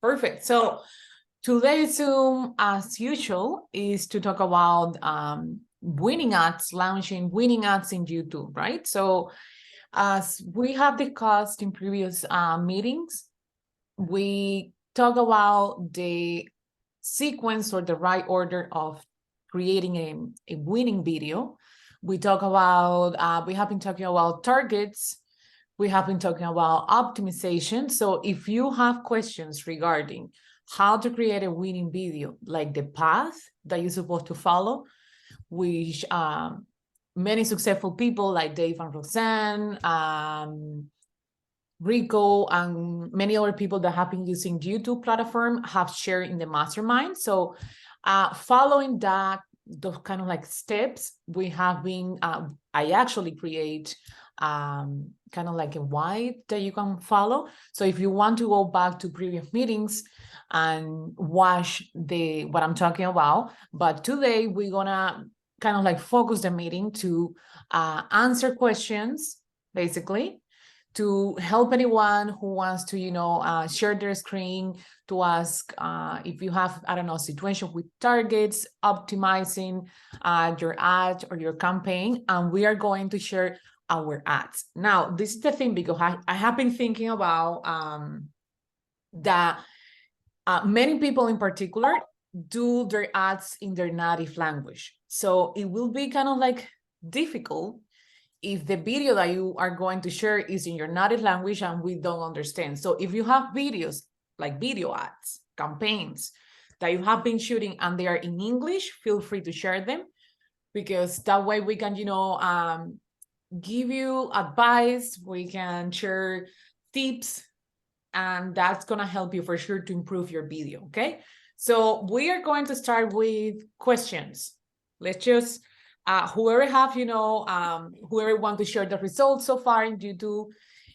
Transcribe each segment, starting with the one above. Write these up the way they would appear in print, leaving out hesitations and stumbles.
Perfect. So today's Zoom, as usual, is to talk about winning ads, launching winning ads in YouTube, right? So as we have discussed in previous meetings, we talk about the sequence or the right order of creating a winning video. We talk about, we have been talking about targets. We have been talking about optimization. So if you have questions regarding how to create a winning video, like the path that you're supposed to follow, which many successful people like Dave and Roseanne, Rico, and many other people that have been using YouTube platform have shared in the mastermind. So following that, those kind of like steps, we have been, I actually create kind of like a guide that you can follow. So if you want to go back to previous meetings and watch what I'm talking about, but today we're gonna kind of like focus the meeting to answer questions, basically, to help anyone who wants to, share their screen, to ask if you have, I don't know, situation with targets, optimizing your ad or your campaign, and we are going to share our ads. Now, this is the thing, because I have been thinking about that many people in particular do their ads in their native language. So it will be kind of like difficult if the video that you are going to share is in your native language and we don't understand. So if you have videos like video ads, campaigns that you have been shooting and they are in English, feel free to share them, because that way we can, give you advice, we can share tips, and that's going to help you for sure to improve your video, okay? So we are going to start with questions. Let's just whoever have, whoever want to share the results so far in YouTube,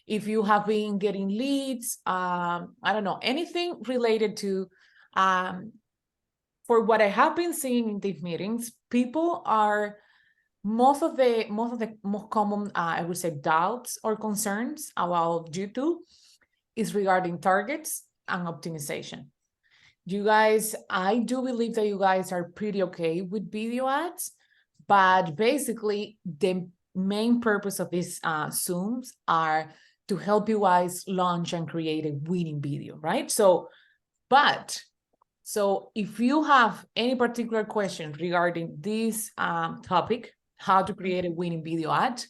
if you have been getting leads, I don't know, anything related to, for what I have been seeing in these meetings, people are, most of the most common, I would say, doubts or concerns about YouTube is regarding targets and optimization. You guys, I do believe that you guys are pretty okay with video ads, but basically the main purpose of these Zooms are to help you guys launch and create a winning video, right? So if you have any particular question regarding this topic, how to create a winning video ad,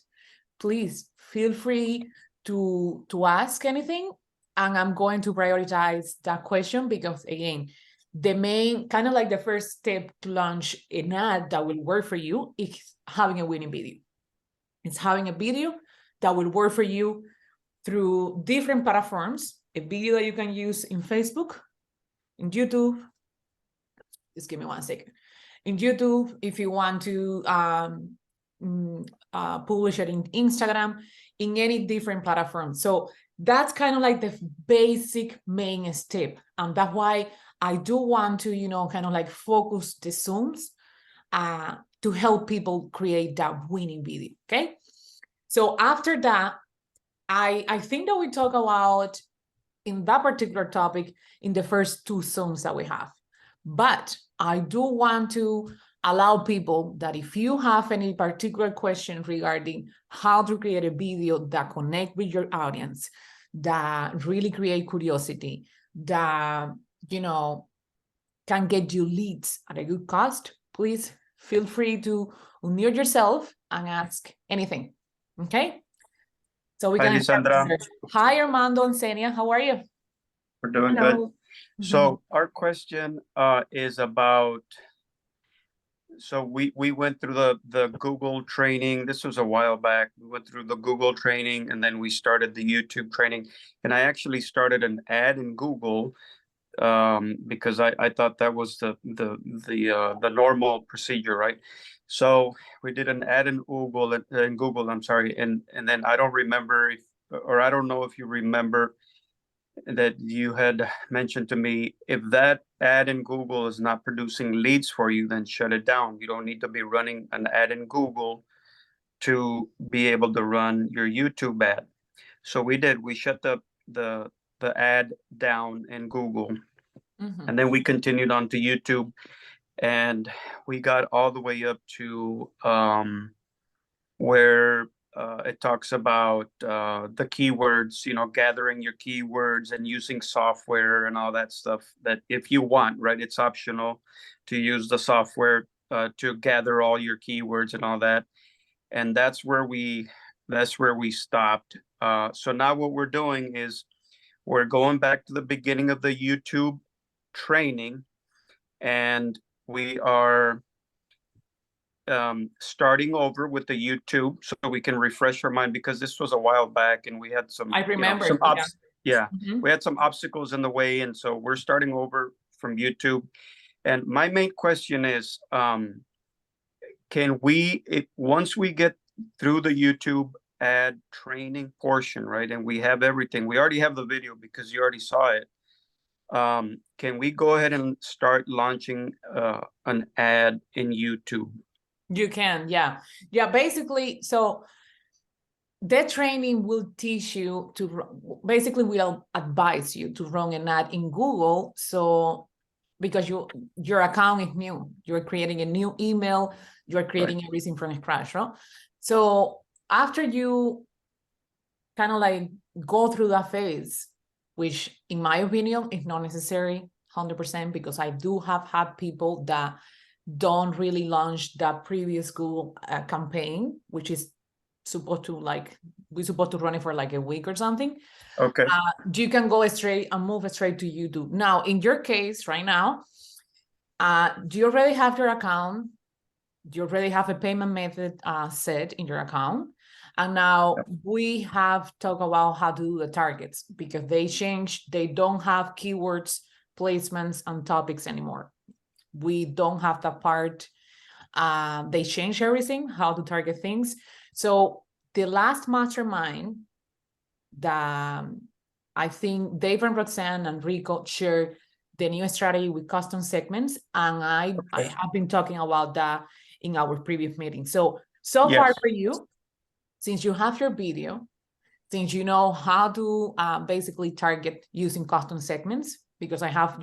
please feel free to ask anything, and I'm going to prioritize that question, because again, the main kind of like the first step to launch an ad that will work for you is having a winning video. It's having a video that will work for you through different platforms, a video that you can use in Facebook, in YouTube. Just give me 1 second. In YouTube, if you want to publish it in Instagram, in any different platform. So that's kind of like the basic main step. And that's why I do want to, kind of like focus the Zooms to help people create that winning video, okay? So after that, I think that we talk about in that particular topic in the first 2 Zooms that we have. But I do want to allow people that if you have any particular question regarding how to create a video that connect with your audience, that really create curiosity, that, can get you leads at a good cost, please feel free to unmute yourself and ask anything, okay? So we can Lisandra. Hi, Armando and Senia, how are you? We're doing Hello. Good. So our question is about, so we went through the Google training. This was a while back. We went through the Google training, and then we started the YouTube training. And I actually started an ad in Google because I thought that was the normal procedure, right? So we did an ad in Google, I'm sorry, and then I don't remember if, or I don't know if you remember that you had mentioned to me, if that ad in Google is not producing leads for you, then shut it down. You don't need to be running an ad in Google to be able to run your YouTube ad. So we did. We shut the the ad down in Google. Mhm. And then we continued on to YouTube, and we got all the way up to where it talks about the keywords, gathering your keywords and using software and all that stuff. That if you want, right, it's optional to use the software to gather all your keywords and all that. And that's where we stopped. So now what we're doing is we're going back to the beginning of the YouTube training, and we are starting over with the YouTube so we can refresh our mind, because this was a while back and we had some, I remember. yeah, Mhm. we had some obstacles in the way. And so we're starting over from YouTube. And my main question is, can we, once we get through the YouTube ad training portion, right, and we have everything, we already have the video because you already saw it. Can we go ahead and start launching an ad in YouTube? You can, yeah. Yeah, basically, so that training will teach you to, basically will advise you to run an ad in Google. So, because your account is new, you're creating a new email, you're creating everything from scratch, right? So after you kind of like go through that phase, which in my opinion is not necessary 100%, because I do have had people that don't really launch that previous Google campaign, which is supposed to we're supposed to run it for like a week or something. Okay. You can go straight and move straight to YouTube. Now, in your case right now, do you already have your account? Do you already have a payment method set in your account? And now we have talked about how to do the targets, because they changed. They don't have keywords, placements, and topics anymore. We don't have that part. They changed everything, how to target things. So the last mastermind that I think Dave and Roxanne and Rico shared the new strategy with custom segments. And I have been talking about that in our previous meeting. So far for you, since you have your video, since you know how to basically target using custom segments, because I have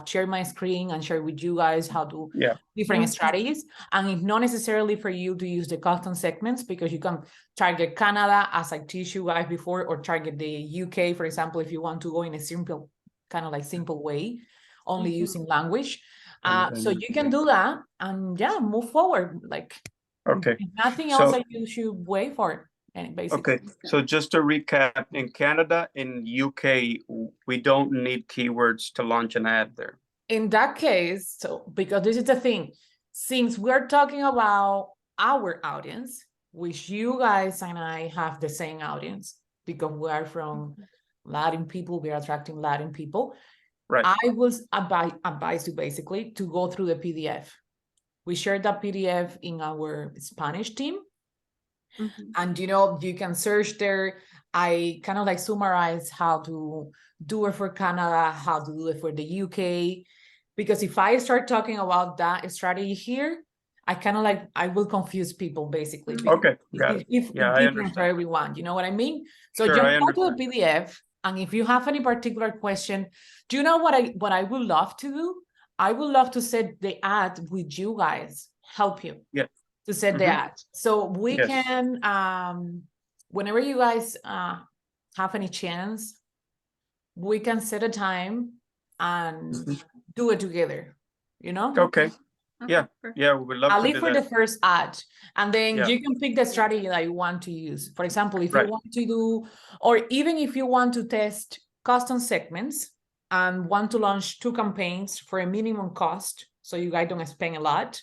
shared my screen and shared with you guys how to different strategies. And it's not necessarily for you to use the custom segments, because you can target Canada, as I teach you guys before, or target the UK, for example, if you want to go in a simple way, only using language. So you can do that and move forward. Nothing else that you should wait for. Basically. Okay, so just to recap, in Canada, in UK, we don't need keywords to launch an ad there. In that case, so because this is the thing, since we're talking about our audience, which you guys and I have the same audience, because we are from Latin people, we are attracting Latin people. Right. I was advise you basically to go through the PDF. We shared that PDF in our Spanish team. And you can search there. I kind of summarize how to do it for Canada, how to do it for the UK, because if I start talking about that strategy here, I kind of I will confuse people basically. Okay, got it. It's different for everyone, you know what I mean? So sure, just go to the PDF, and if you have any particular question, do you know what I would love to do? I would love to set the ad with you guys, help you. Yeah. To set the ad. So we can, whenever you guys have any chance, we can set a time and do it together, Okay. Yeah, we would love I'll to leave do for that. the first ad, and then you can pick the strategy that you want to use. For example, if you want to do, or even if you want to test custom segments and want to launch 2 campaigns for a minimum cost, so you guys don't spend a lot.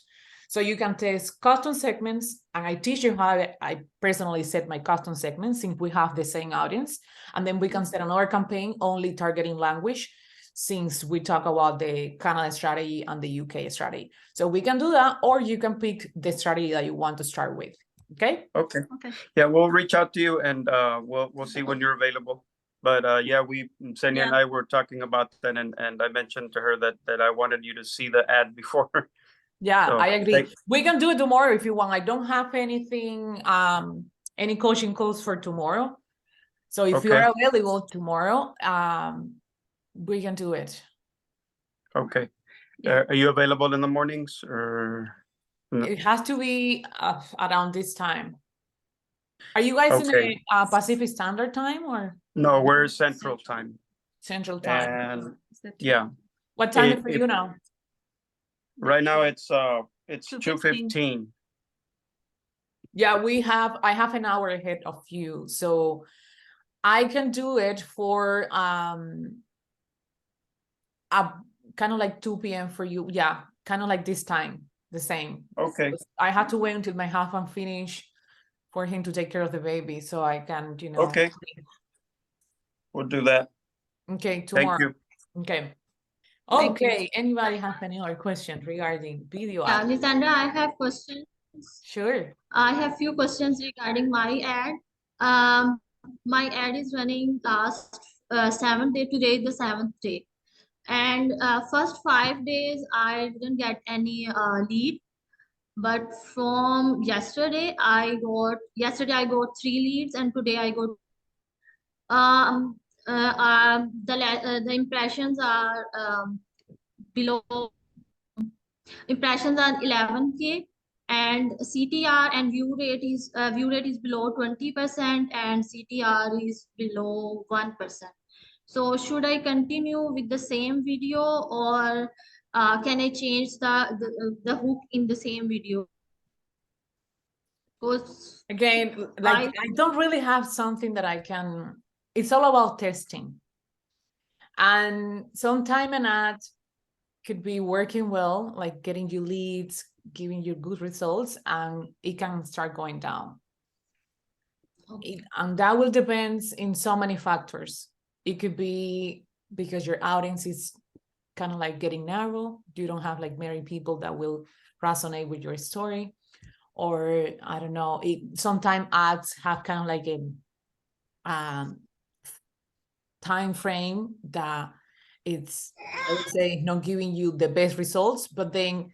So you can test custom segments, and I teach you how I personally set my custom segments, since we have the same audience. And then we can set another campaign only targeting language, since we talk about the Canada strategy and the UK strategy. So we can do that, or you can pick the strategy that you want to start with. Okay? Okay. Yeah, we'll reach out to you, and we'll see when you're available. But Xenia and I were talking about that, and I mentioned to her that I wanted you to see the ad before. Yeah, so, I agree. We can do it tomorrow if you want. I don't have anything, any coaching calls for tomorrow. So if you Okay. are available tomorrow, we can do it. Okay. Yeah. Are you available in the mornings or? No. It has to be around this time. Are you guys in Okay. a Pacific Standard Time or No, we're Central Time. Central Time? And yeah, What time is if, for if you now? right now it's 2:15. 2:15. Yeah, I have an hour ahead of you, so I can do it for kind of like 2 p.m. for you. Yeah, kind of like this time, the same. Okay. I had to wait until my husband finish for him to take care of the baby, so I can, Okay. We'll do that. Okay, Thank tomorrow. you. Okay. Thank you. Okay, anybody have any other questions regarding video Yeah, ad? Lisandra, I have questions. Sure. I have few questions regarding my ad. My ad is running last 7th day. Today is the 7th day. And first 5 days, I didn't get any lead. But from yesterday, I got 3 leads, and today I got the impressions are below. Impressions are 11K, and CTR and view rate is below 20%, and CTR is below 1%. So should I continue with the same video, or can I change the hook in the same video? Because Again, like I don't really have something that I can, it's all about testing. And sometime an ad could be working well, like getting you leads, giving you good results, and it can start going down. And that will depend in so many factors. It could be because your audience is kind of like getting narrow. You don't have like many people that will resonate with your story. Or I don't know, sometimes ads have kind of like a time frame that it's, I would say, not giving you the best results, but then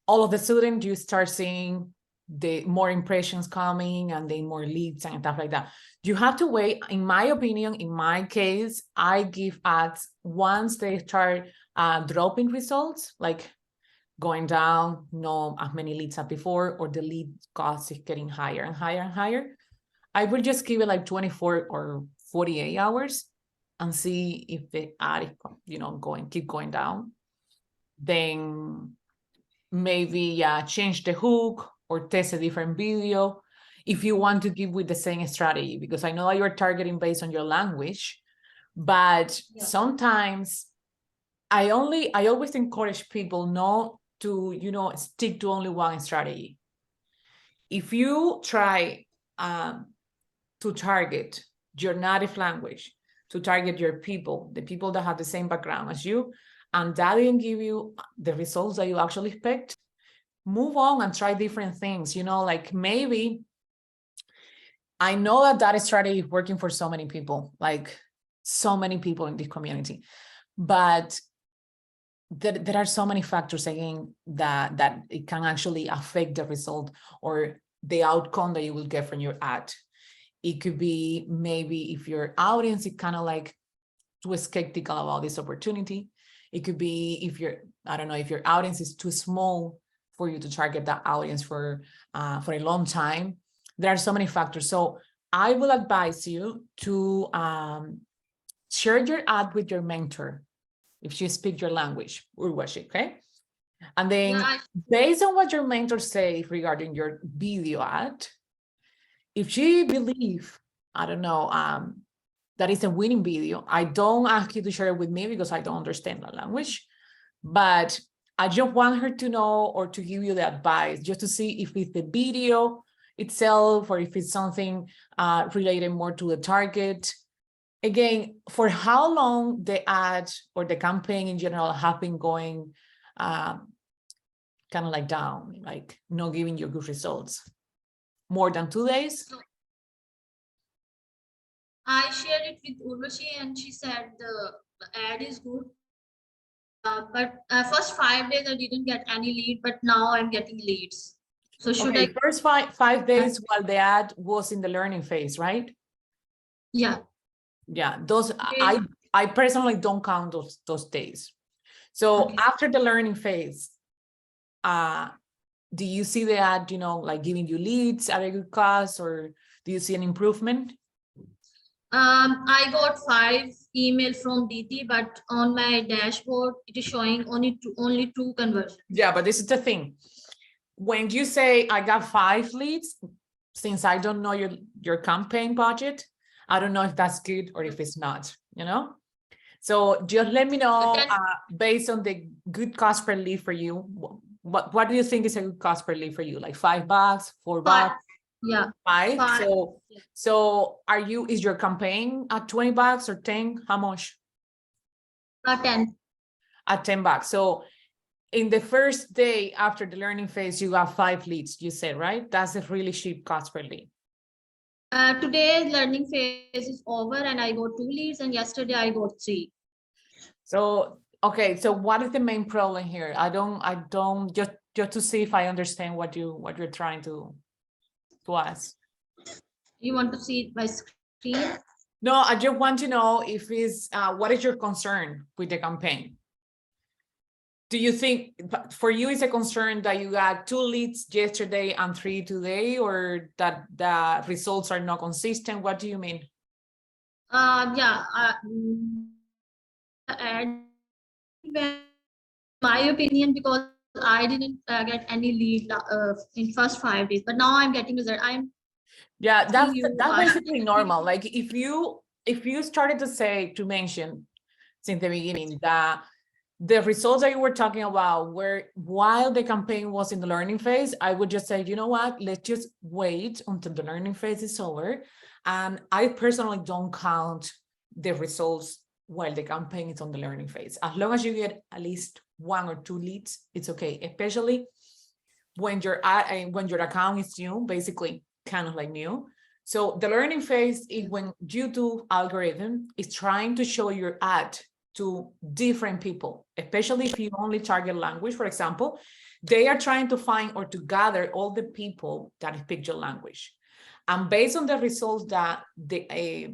all of a sudden you start seeing the more impressions coming and then more leads and stuff like that. You have to wait. In my opinion, in my case, I give ads once they start dropping results, like going down, no as many leads as before, or the lead cost is getting higher and higher and higher. I would just give it like 24 or 48 hours and see if the ad is, keep going down. Then maybe change the hook or test a different video if you want to give with the same strategy, because I know that you're targeting based on your language, but sometimes I always encourage people not to, stick to only one strategy. If you try to target your native language, to target your people, the people that have the same background as you, and that didn't give you the results that you actually expect, move on and try different things. Like maybe I know that strategy is working for so many people, like so many people in this community, but there are so many factors again that it can actually affect the result or the outcome that you will get from your ad. It could be maybe if your audience is kind of like too skeptical about this opportunity. It could be if your audience is too small for you to target that audience for a long time. There are so many factors. So I will advise you to share your ad with your mentor if she speaks your language, Urvashi, okay? And then based on what your mentor says regarding your video ad, if she believes, that is a winning video, I don't ask you to share it with me because I don't understand the language, but I just want her to know or to give you the advice just to see if it's the video itself or if it's something related more to the target. Again, for how long the ad or the campaign in general have been going kind of like down, like not giving you good results? More than 2 days? I shared it with Urvashi and she said the ad is good. But first 5 days I didn't get any lead, but now I'm getting leads. So should I? First five days while the ad was in the learning phase, right? Yeah. Yeah, those I personally don't count those days. So Okay. after the learning phase, do you see the ad, like giving you leads at a good cost, or do you see an improvement? I got 5 email from DT, but on my dashboard, it is showing only two conversions. Yeah, but this is the thing. When you say I got 5 leads, since I don't know your campaign budget, I don't know if that's good or if it's not, So just let me know, Okay. based on the good cost per lead for you, what do you think is a good cost per lead for you? Like $5, $4? 5. Yeah. 5. 5. So is your campaign at $20 or 10? How much? 10. At $10. So in the first day after the learning phase, you got 5 leads, you said, right? That's a really cheap cost per lead. Today's learning phase is over and I got 2 leads, and yesterday I got 3. So, okay. So what is the main problem here? I don't just to see if I understand what you're trying to ask. You want to see my screen? No, I just want to know if what is your concern with the campaign? Do you think for you it's a concern that you got 2 leads yesterday and 3 today, or that the results are not consistent? What do you mean? Yeah. My opinion, because I didn't get any lead in first 5 days, but now I'm getting result. Yeah, that's you basically normal. Like if you started to mention since the beginning that the results that you were talking about were while the campaign was in the learning phase, I would just say, you know what, let's just wait until the learning phase is over. And I personally don't count the results while the campaign is on the learning phase. As long as you get at least 1 or 2 leads, it's okay, especially when your account is new, basically kind of like new. So the learning phase is when YouTube algorithm is trying to show your ad to different people, especially if you only target language, for example, they are trying to find or to gather all the people that speak your language. And based on the results that the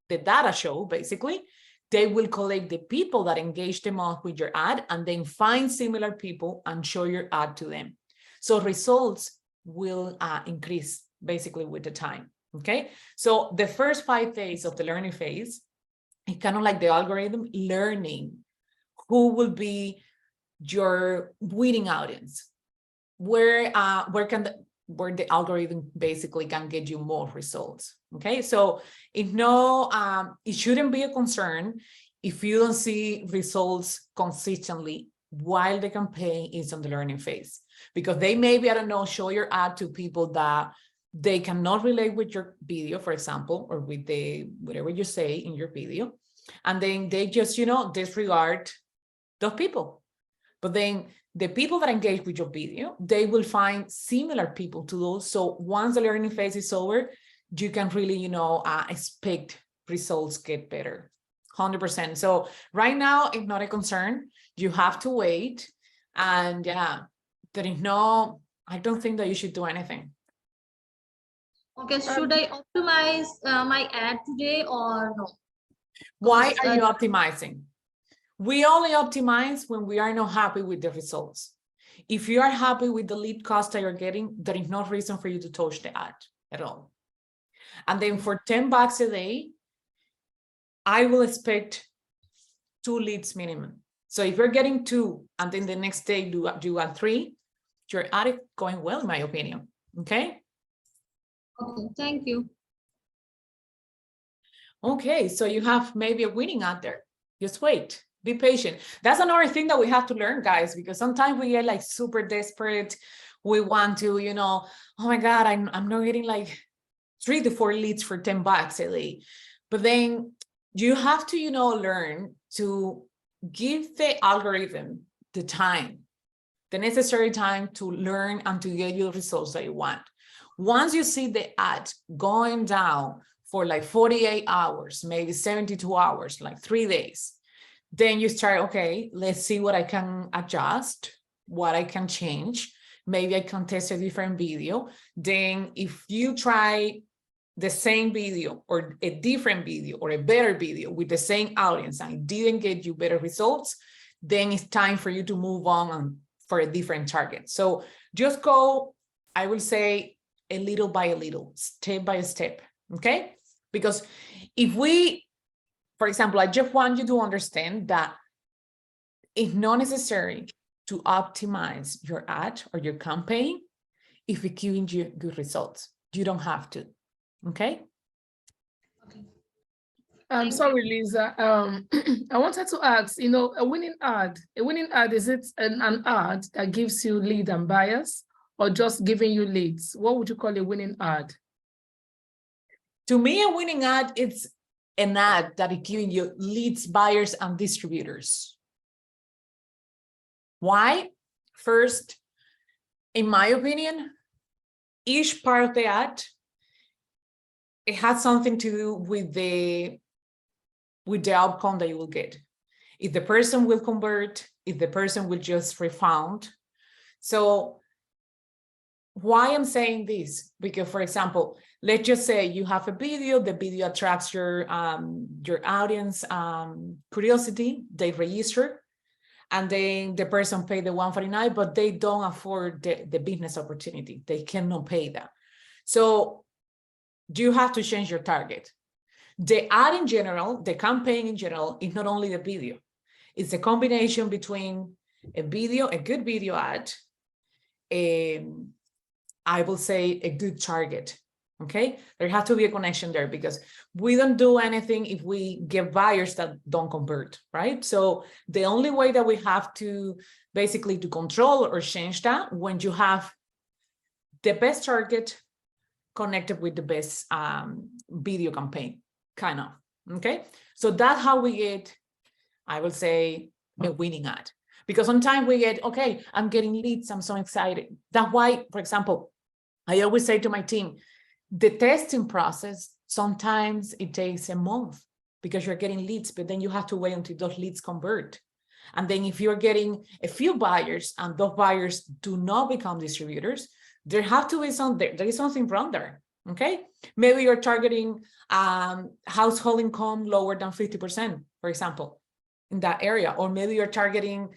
data show, basically, they will collect the people that engage the most with your ad and then find similar people and show your ad to them. So results will increase basically with the time, okay? So the first 5 days of the learning phase, it's kind of like the algorithm learning who will be your winning audience, where the algorithm basically can get you more results. Okay, so it shouldn't be a concern if you don't see results consistently while the campaign is on the learning phase, because they maybe, I don't know, show your ad to people that they cannot relate with your video, for example, or with whatever you say in your video, and then they just disregard those people. But then the people that engage with your video, they will find similar people to those. So once the learning phase is over, you can really expect results get better, 100%. So right now it's not a concern. You have to wait, and I don't think that you should do anything. Okay, should I optimize my ad today or no? Why are you optimizing? We only optimize when we are not happy with the results. If you are happy with the lead cost that you're getting, there is no reason for you to touch the ad at all. And then for $10 a day, I will expect 2 leads minimum. So if you're getting 2 and then the next day you got 3, your ad is going well, in my opinion. Okay? Okay, thank you. Okay, so you have maybe a winning ad there. Just wait. Be patient. That's another thing that we have to learn, guys, because sometimes we get like super desperate. We want to, oh my God, I'm not getting like 3 to 4 leads for $10 a day. But then you have to, learn to give the algorithm the time, the necessary time to learn and to get you the results that you want. Once you see the ad going down for like 48 hours, maybe 72 hours, like 3 days, then you start, okay, let's see what I can adjust, what I can change. Maybe I can test a different video. Then if you try the same video or a different video or a better video with the same audience and it didn't get you better results, then it's time for you to move on for a different target. So just go, I will say, a little by a little, step by step, okay? Because if we, for example, I just want you to understand that it's not necessary to optimize your ad or your campaign if it's giving you good results. You don't have to, okay? Sorry, Lisa. I wanted to ask, you know, a winning ad, is it an ad that gives you lead and buyers or just giving you leads? What would you call a winning ad? To me, a winning ad, it's an ad that is giving you leads, buyers, and distributors. Why? First, in my opinion, each part of the ad, it has something to do with the outcome that you will get. If the person will convert, if the person will just refund. So why I'm saying this? Because, for example, let's just say you have a video, the video attracts your audience curiosity, they register, and then the person paid the $149, but they don't afford the business opportunity. They cannot pay that. So you have to change your target. The ad in general, the campaign in general, is not only the video. It's a combination between a video, a good video ad, I will say a good target, okay? There has to be a connection there because we don't do anything if we get buyers that don't convert, right? So the only way that we have to basically to control or change that when you have the best target connected with the best video campaign, kind of, okay? So that's how we get, I will say, a winning ad. Because sometimes we get, okay, I'm getting leads, I'm so excited. That's why, for example, I always say to my team, the testing process, sometimes it takes a month because you're getting leads, but then you have to wait until those leads convert. And then if you're getting a few buyers and those buyers do not become distributors, there have to be there is something wrong there, okay? Maybe you're targeting household income lower than 50%, for example, in that area. Or maybe you're targeting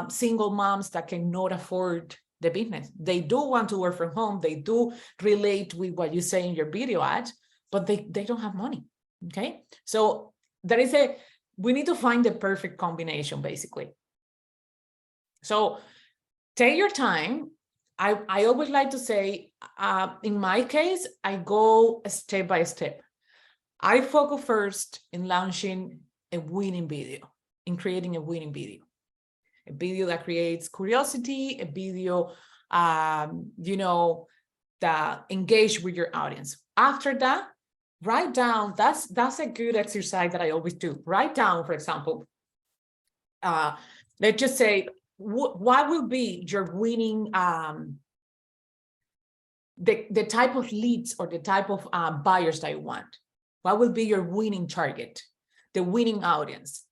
single moms that cannot afford the business. They do want to work from home. They do relate with what you say in your video ad, but they don't have money, okay? So there is we need to find the perfect combination, basically. So take your time. I always like to say, in my case, I go step by step. I focus first in launching a winning video, in creating a winning video. A video that creates curiosity, a video, you know, that engage with your audience. After that, write down, that's a good exercise that I always do. Write down, for example, let's just say, what will be your winning, the type of leads or the type of buyers that you want? What will be your winning target, the winning audience?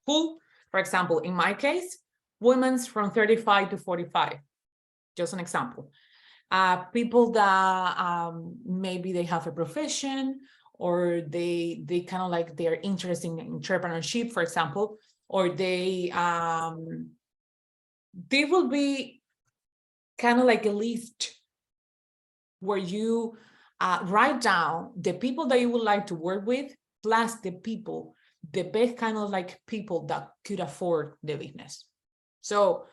Who, for example, in my case, women's from 35 to 45, just an example. People that maybe they have a profession or they kind of like they're interested in entrepreneurship, for example, or they will be kind of like a list where you write down the people that you would like to work with, plus the best kind of like people that could afford the business. So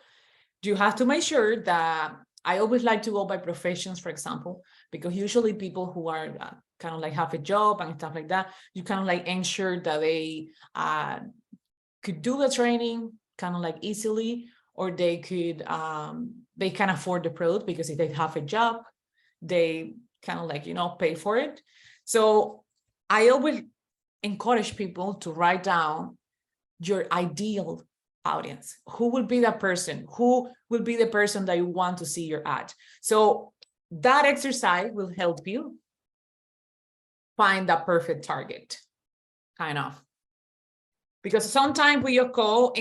you have to make sure that I always like to go by professions, for example, because usually people who are kind of like have a job and stuff like that, you kind of like ensure that they could do the training kind of like easily, or they could, they can afford the product because if they have a job, they kind of like, you know, pay for it. So I always encourage people to write down your ideal audience. Who will be that person? Who will be the person that you want to see your ad? So that exercise will help you find that perfect target, kind of. Because sometimes we go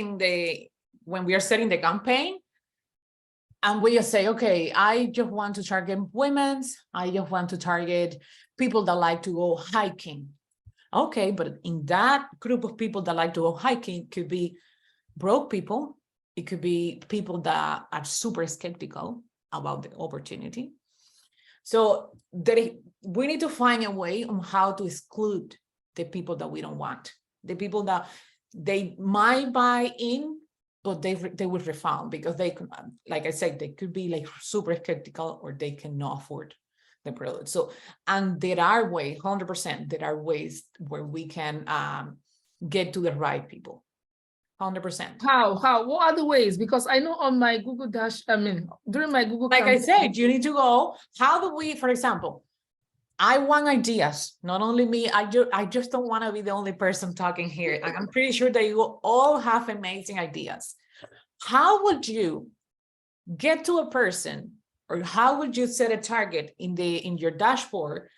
when we are setting the campaign, And we just say, okay, I just want to target women's, I just want to target people that like to go hiking. Okay, but in that group of people that like to go hiking, it could be broke people, it could be people that are super skeptical about the opportunity. So we need to find a way on how to exclude the people that we don't want, the people that they might buy in, but they will refund because they, like I said, they could be like super skeptical or they cannot afford the product. So, and there are ways, 100%, there are ways where we can get to the right people, 100%. How? What are the ways? Because I know on my Google during my Google Like I campaign- said, you need to go, how do we, for example, I want ideas, not only me, I just don't want to be the only person talking here. I'm pretty sure that you all have amazing ideas. How would you get to a person, or how would you set a target in your dashboard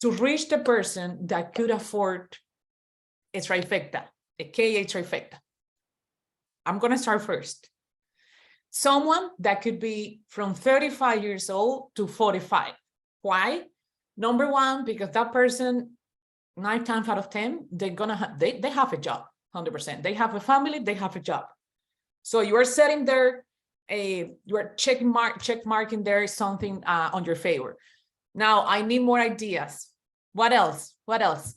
to reach the person that could afford a trifecta, a KA trifecta? I'm going to start first. Someone that could be from 35 years old to 45. Why? Number one, because that person, 9 times out of 10, they're gonna have they have a job, 100%. They have a family, they have a job. So you are setting there you are check marking there something on your favor. Now I need more ideas. What else? What else?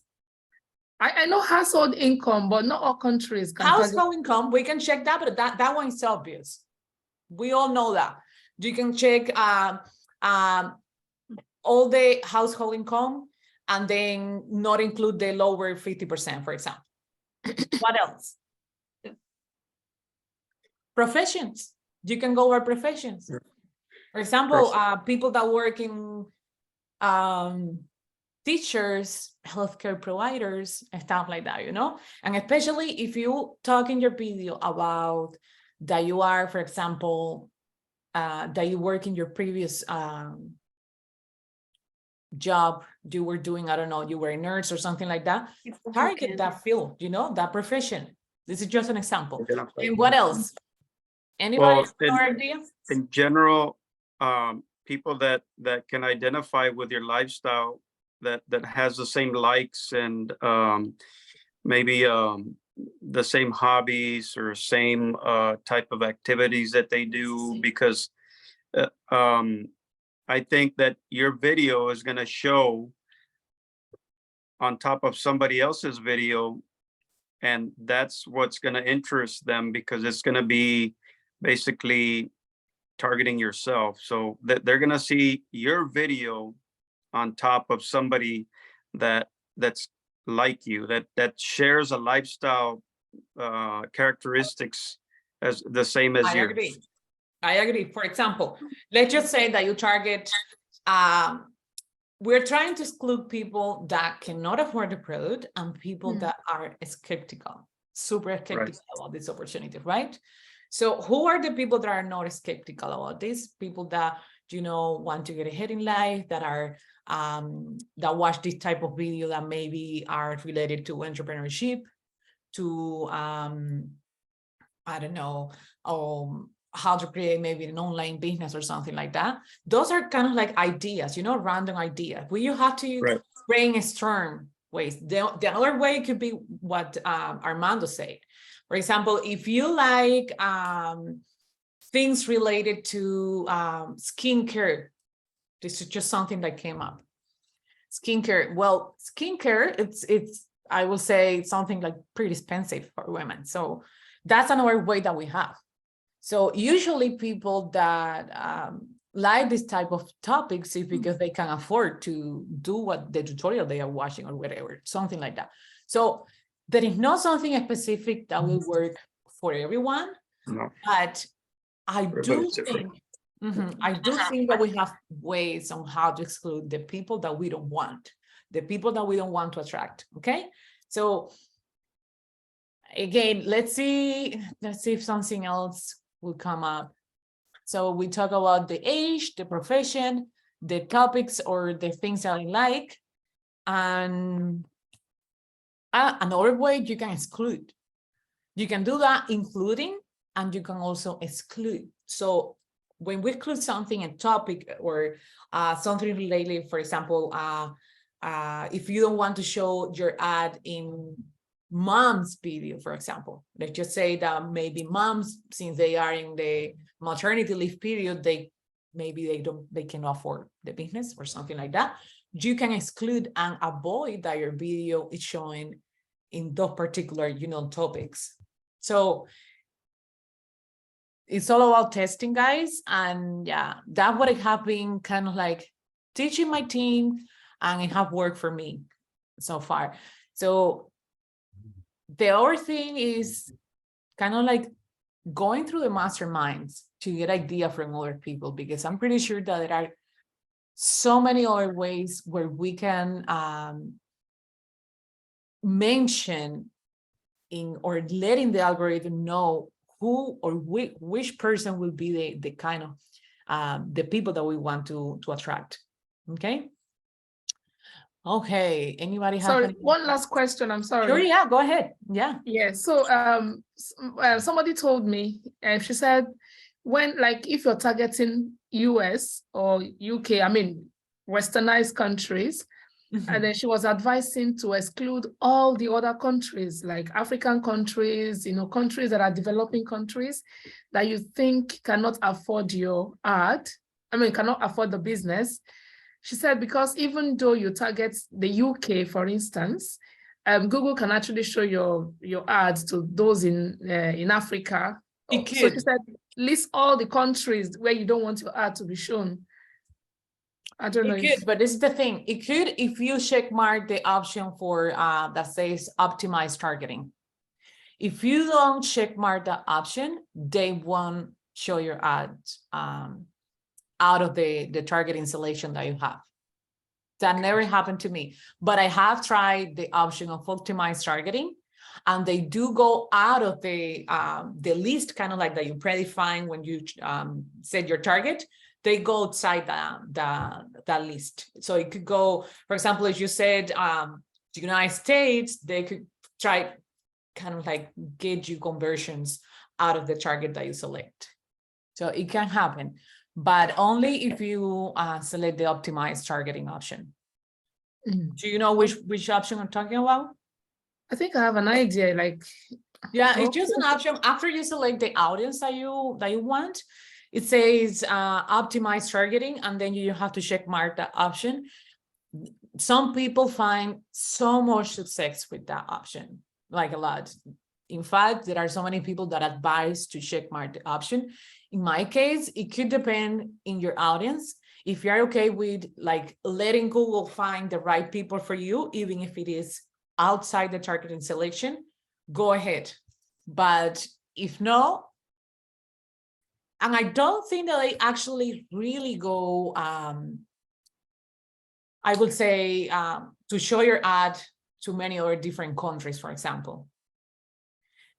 I know household income, but not all countries can target. Household income, we can check that, but that one is obvious. We all know that. You can check all the household income and then not include the lower 50%, for example. What else? Professions. You can go over professions. For example, people that work in teachers, healthcare providers, and stuff like that, you know? And especially if you talk in your video about that you are, for example, that you work in your previous job, you were doing, I don't know, you were a nurse or something like that, target that field, you know, that profession. This is just an example. And what else? Anybody have more ideas? In general, people that can identify with your lifestyle, that has the same likes and maybe the same hobbies or same type of activities that they do, because I think that your video is going to show on top of somebody else's video, and that's what's going to interest them, because it's going to be basically targeting yourself. So that they're going to see your video on top of somebody that's like you, that shares a lifestyle characteristics as the same as yours. I agree. For example, let's just say that you target, we're trying to exclude people that cannot afford the product and people that are skeptical, super skeptical about this opportunity, right? So who are the people that are not skeptical about this? People that, you know, want to get ahead in life, that are, that watch this type of video that maybe are related to entrepreneurship, to, I don't know, how to create maybe an online business or something like that. Those are kind of like ideas, you know, random ideas where you have to brainstorm ways. The other way could be what Armando said. For example, if you like things related to skincare, this is just something that came up. Skincare, well, skincare, it's I will say something like pretty expensive for women. So that's another way that we have. So usually people that like this type of topics is because they can afford to do what the tutorial they are watching or whatever, something like that. So there is not something specific that will work for everyone, but I do think that we have ways on how to exclude the people that we don't want, the people that we don't want to attract. Okay, so again, let's see if something else will come up. So we talk about the age, the profession, the topics or the things that I like, and another way you can exclude. You can do that including, and you can also exclude. So when we include something, a topic or something related, for example, if you don't want to show your ad in mom's video, for example, let's just say that maybe moms, since they are in the maternity leave period, they can afford the business or something like that. You can exclude and avoid that your video is showing in those particular, topics. So it's all about testing, guys. And yeah, that's what I have been kind of like teaching my team, and it have worked for me so far. So the other thing is kind of like going through the masterminds to get idea from other people, because I'm pretty sure that there are so many other ways where we can mention or letting the algorithm know who or which person will be the kind of the people that we want to attract. Okay, anybody have Sorry, one last question. I'm sorry. Sure, yeah, go ahead. Yeah. Yeah, so somebody told me, she said, if you're targeting US or UK, I mean, westernized countries, and then she was advising to exclude all the other countries, like African countries, countries that are developing countries that you think cannot afford your ad, cannot afford the business. She said, because even though you target the UK, for instance, Google can actually show your ads to those in Africa. It could. So she said, list all the countries where you don't want your ad to be shown. I don't know. It could, but this is the thing. It could if you check mark the option for that says optimize targeting. If you don't check mark the option, they won't show your ads out of the targeting selection that you have. That never happened to me, but I have tried the option of optimize targeting, and they do go out of the list, kind of like that you predefine when you set your target. They go outside that list. So it could go, for example, as you said, the United States, they could try kind of like get you conversions out of the target that you select. So it can happen, but only if you select the optimized targeting option. Do you know which option I'm talking about? I think I have an idea, yeah, it's just an option after you select the audience that you want. It says optimize targeting, and then you have to check mark that option. Some people find so much success with that option, like a lot. In fact, there are so many people that advise to check mark the option. In my case, it could depend in your audience. If you're okay with letting Google find the right people for you, even if it is outside the targeting selection, go ahead. But if no, and I don't think that they actually really go, I would say, to show your ad to many other different countries, for example.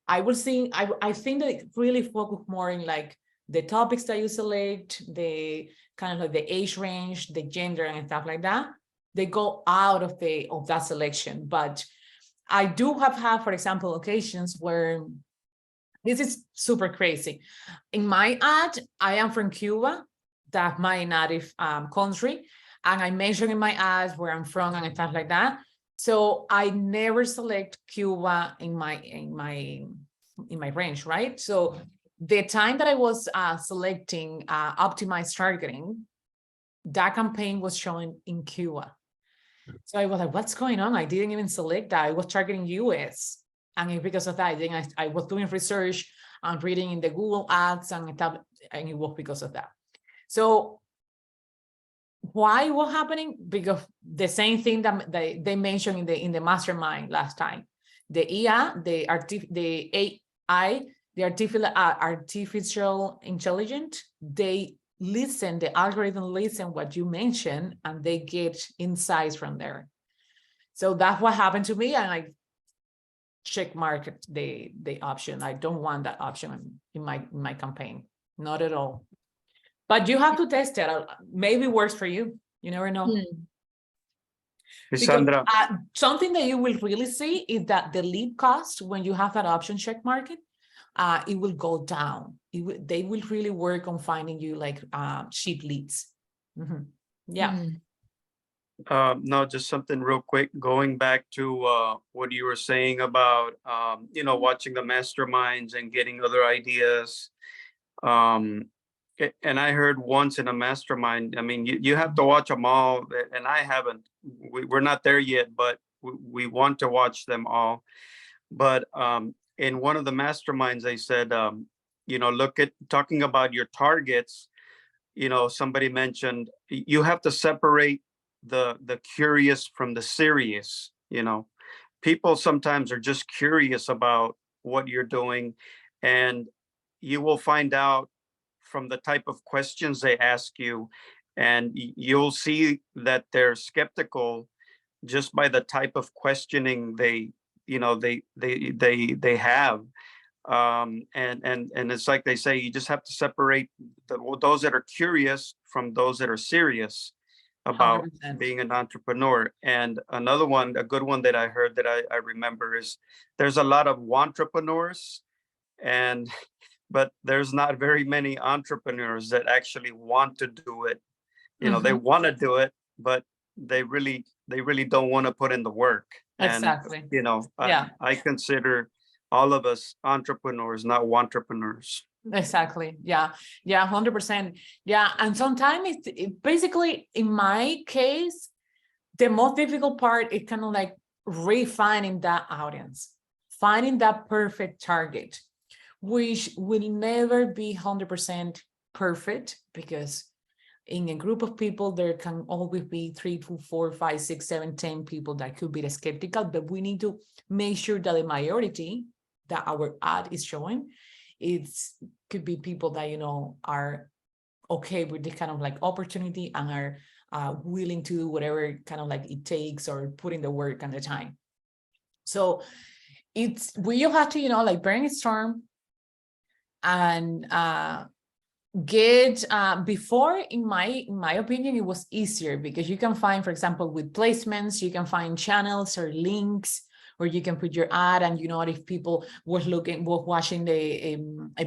I think that it really focus more in the topics that you select, the kind of like the age range, the gender and stuff like that. They go out of that selection. But I do have had, for example, occasions where this is super crazy. In my ad, I am from Cuba, that's my native country, and I mention in my ads where I'm from and stuff like that. So I never select Cuba in my range, right? So the time that I was selecting optimized targeting, that campaign was showing in Cuba. So I was like, what's going on? I didn't even select that. I was targeting US. And because of that, I was doing research and reading in the Google ads and it was because of that. So why was happening? Because the same thing that they mentioned in the mastermind last time. The AI, the artificial intelligence, the algorithm listen what you mentioned, and they get insights from there. So that's what happened to me, and I check mark the option. I don't want that option in my campaign, not at all. But you have to test it. Maybe it works for you. You never know. Sandra, something that you will really see is that the lead cost when you have that option check market, it will go down. They will really work on finding you like cheap leads. Yeah. Mm. No, just something real quick, going back to what you were saying about watching the masterminds and getting other ideas. And I heard once in a mastermind, I mean, you have to watch them all, and I haven't. We're not there yet, but we want to watch them all. But in one of the masterminds, they said, look at talking about your targets. Somebody mentioned you have to separate the curious from the serious. People sometimes are just curious about what you're doing, and you will find out from the type of questions they ask you, and you'll see that they're skeptical just by the type of questioning they have. And it's like they say, you just have to separate those that are curious from those that are serious about 100%. being an entrepreneur. And another one, a good one that I heard that I remember is there's a lot of entrepreneurs, but there's not very many entrepreneurs that actually want to do it. They want to do it, but they really don't want to put in the work. Exactly. And Yeah. I consider all of us entrepreneurs, not wantrepreneurs. Exactly. Yeah. 100%. Yeah. And sometimes it basically, in my case, the most difficult part is kind of like refining that audience, finding that perfect target, which will never be 100% perfect, because in a group of people, there can always be 3 to 4, 5, 6, 7, 10 people that could be skeptical, but we need to make sure that the majority that our ad is showing, could be people that, are okay with this kind of like opportunity and are willing to do whatever kind of like it takes, or put in the work and the time. So we have to, like brainstorm and get before, in my opinion, it was easier, because you can find, for example, with placements, you can find channels or links where you can put your ad, and if people was watching a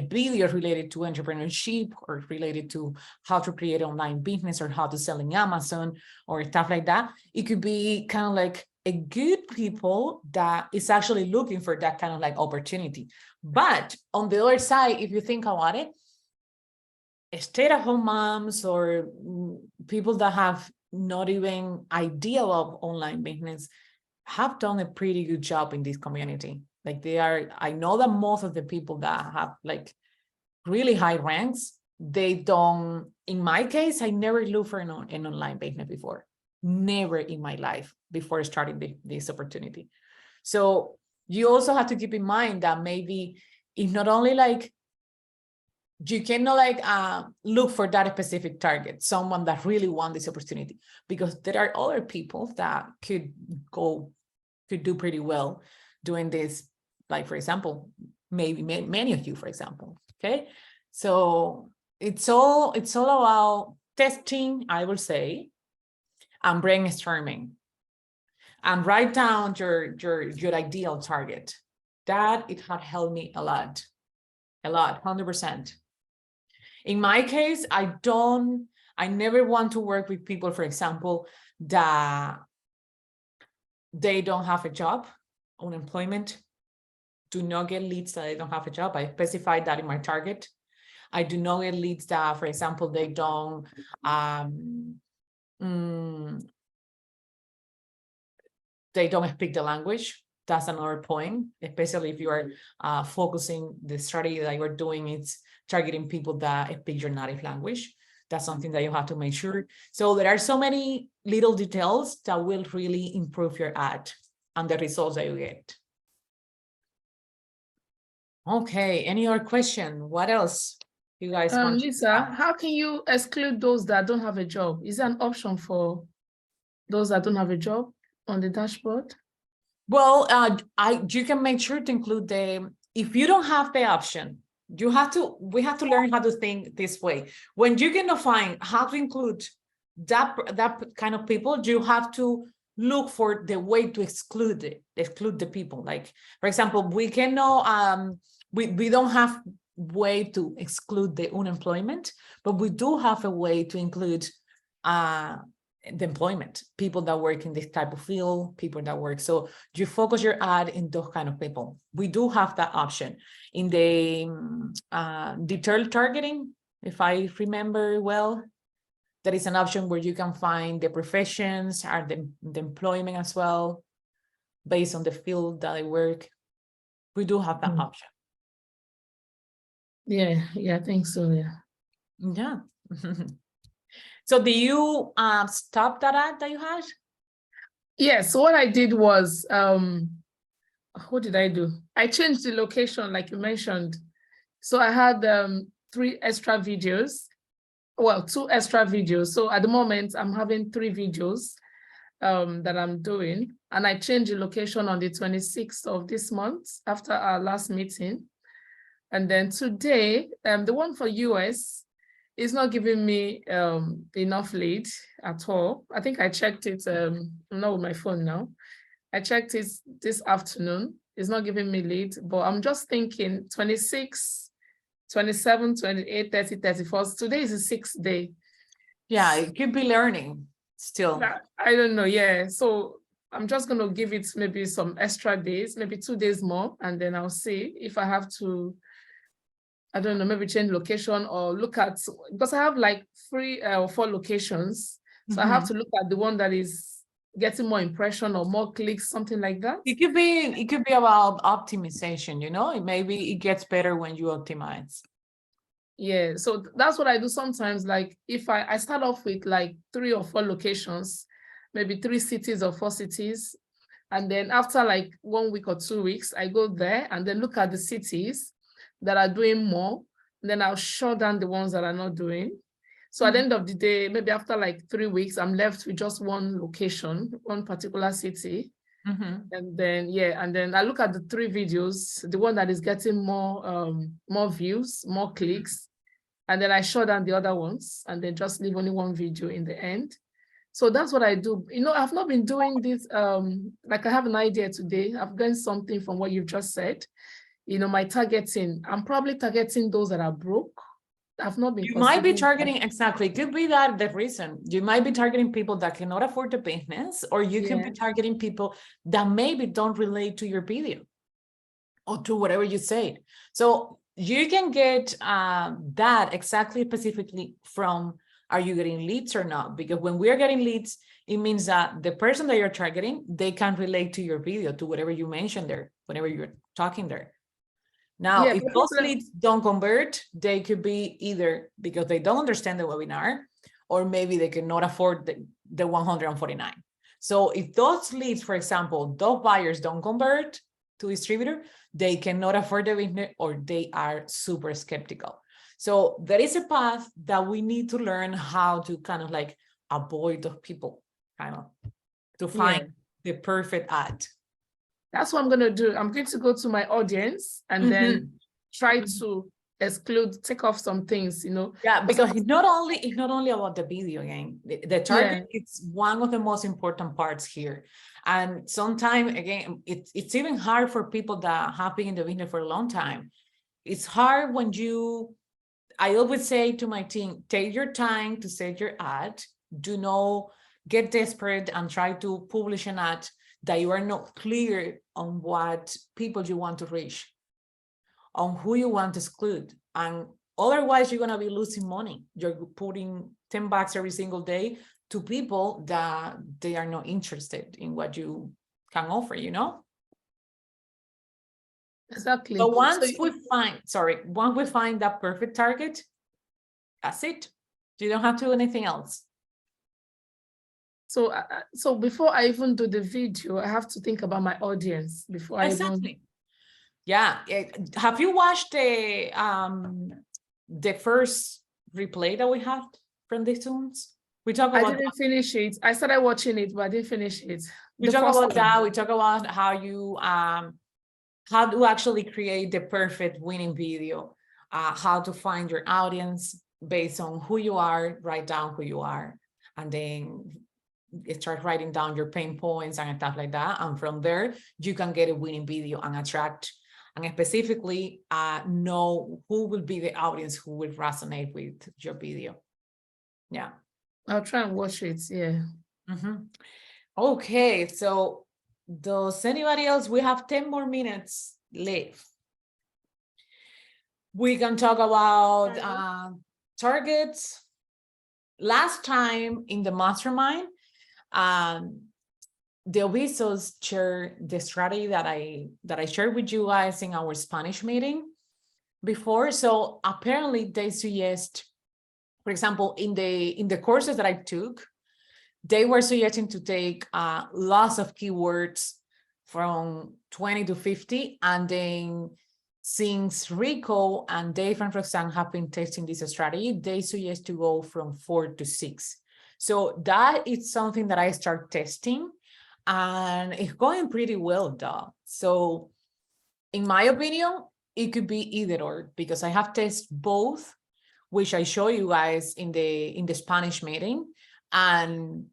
video related to entrepreneurship, or related to how to create online business, or how to sell in Amazon, or stuff like that, it could be kind of like a good people that is actually looking for that kind of like opportunity. But on the other side, if you think about it, stay-at-home moms, or people that have not even idea of online business, have done a pretty good job in this community. Like I know that most of the people that have like really high ranks, they don't, in my case, I never looked for an online business before. Never in my life before starting this opportunity. So you also have to keep in mind that maybe it's not only like, you cannot like look for that specific target, someone that really wants this opportunity, because there are other people that could do pretty well doing this. Like, for example, maybe many of you, for example. Okay, so it's all about testing, I will say, and brainstorming, and write down your ideal target. That it had helped me a lot, 100%. In my case, I never want to work with people, for example, that they don't have a job, unemployment, do not get leads that they don't have a job. I specified that in my target. I do not get leads that, for example, they don't speak the language. That's another point, especially if you are focusing the strategy that you're doing, it's targeting people that speak your native language. That's something that you have to make sure. So there are so many little details that will really improve your ad and the results that you get. Okay, any other question? What else you guys want? Lisa, how can you exclude those that don't have a job? Is there an option for those that don't have a job on the dashboard? Well, you can make sure to include if you don't have the option, we have to learn how to think this way. When you cannot find how to include that kind of people, you have to look for the way to exclude the people. Like, for example, we cannot we don't have way to exclude the unemployment, but we do have a way to include the employment, people that work in this type of field, people that work. So you focus your ad in those kind of people. We do have that option in the detailed targeting, if I remember well. There is an option where you can find the professions or the employment as well, based on the field that they work. We do have that option. Yeah, I think so, yeah. Yeah. So do you stop that ad that you had? Yes, so what I did was, what did I do? I changed the location, like you mentioned. So I had 3 extra videos. Well, 2 extra videos. So at the moment, I'm having 3 videos that I'm doing. And I changed the location on the 26th of this month after our last meeting. And then today, the one for US is not giving me enough lead at all. I think I checked it, I'm not with my phone now. I checked it this afternoon. It's not giving me lead, but I'm just thinking 26, 27, 28, 30, 31. Today is the 6th day. Yeah, it could be learning still. I don't know, yeah. So I'm just gonna give it maybe some extra days, maybe 2 days more, and then I'll see if I have to, I don't know, maybe change location or look at, because I have like 3 or 4 locations. So I have to look at the one that is getting more impression or more clicks, something like that. It could be about optimization, you know, maybe it gets better when you optimize. Yeah, so that's what I do sometimes. Like if I start off with like 3 or 4 locations, maybe 3 cities or 4 cities. And then after like 1 week or 2 weeks, I go there and then look at the cities that are doing more. And then I'll shut down the ones that are not doing. So at the end of the day, maybe after like 3 weeks, I'm left with just 1 location, 1 particular city. And then, yeah, and then I look at the 3 videos, the one that is getting more views, more clicks, and then I shut down the other ones and then just leave only 1 video in the end. So that's what I do. You know, I've not been doing this, like I have an idea today. I've learned something from what you've just said. You know, my targeting, I'm probably targeting those that are broke. I've not been. You might be targeting, exactly. It could be that the reason. You might be targeting people that cannot afford the business, or you can be targeting people that maybe don't relate to your video or to whatever you said. So you can get that exactly specifically from, are you getting leads or not? Because when we're getting leads, it means that the person that you're targeting, they can relate to your video, to whatever you mentioned there, whenever you're talking there. Now, if those leads don't convert, they could be either because they don't understand the webinar, or maybe they cannot afford the 149. So if those leads, for example, those buyers don't convert to distributor, they cannot afford the business, or they are super skeptical. So there is a path that we need to learn how to kind of like avoid those people, kind of, to find the perfect ad. That's what I'm going to do. I'm going to go to my audience and then try to exclude, take off some things, you know. Yeah, because it's not only about the video game. The target, it's one of the most important parts here. And sometimes, again, it's even hard for people that have been in the business for a long time. It's hard when I always say to my team, take your time to set your ad. Do not get desperate and try to publish an ad that you are not clear on what people you want to reach, on who you want to exclude. And otherwise, you're going to be losing money. You're putting $10 every single day to people that they are not interested in what you can offer, you know? Exactly. So once we find that perfect target, that's it. You don't have to do anything else. So before I even do the video, I have to think about my audience before I even... Yeah. Have you watched the first replay that we had from the tunes? We talk about. I didn't finish it. I started watching it, but I didn't finish it. We talk about that. We talk about how you how to actually create the perfect winning video, how to find your audience based on who you are. Write down who you are, and then start writing down your pain points and stuff like that. And from there, you can get a winning video and attract and specifically know who will be the audience who will resonate with your video. Yeah. I'll try and watch it. Yeah. Mhm. Okay, so does anybody else? We have 10 more minutes left. We can talk about targets. Last time in the mastermind, the Ovisos shared the strategy that I shared with you guys in our Spanish meeting before. So apparently they suggest, for example, in the courses that I took, they were suggesting to take lots of keywords from 20 to 50, and then since Rico and Dave and Roxanne have been testing this strategy, they suggest to go from 4 to 6. So that is something that I start testing, and it's going pretty well, though. So in my opinion, it could be either or, because I have tested both, which I show you guys in the Spanish meeting. And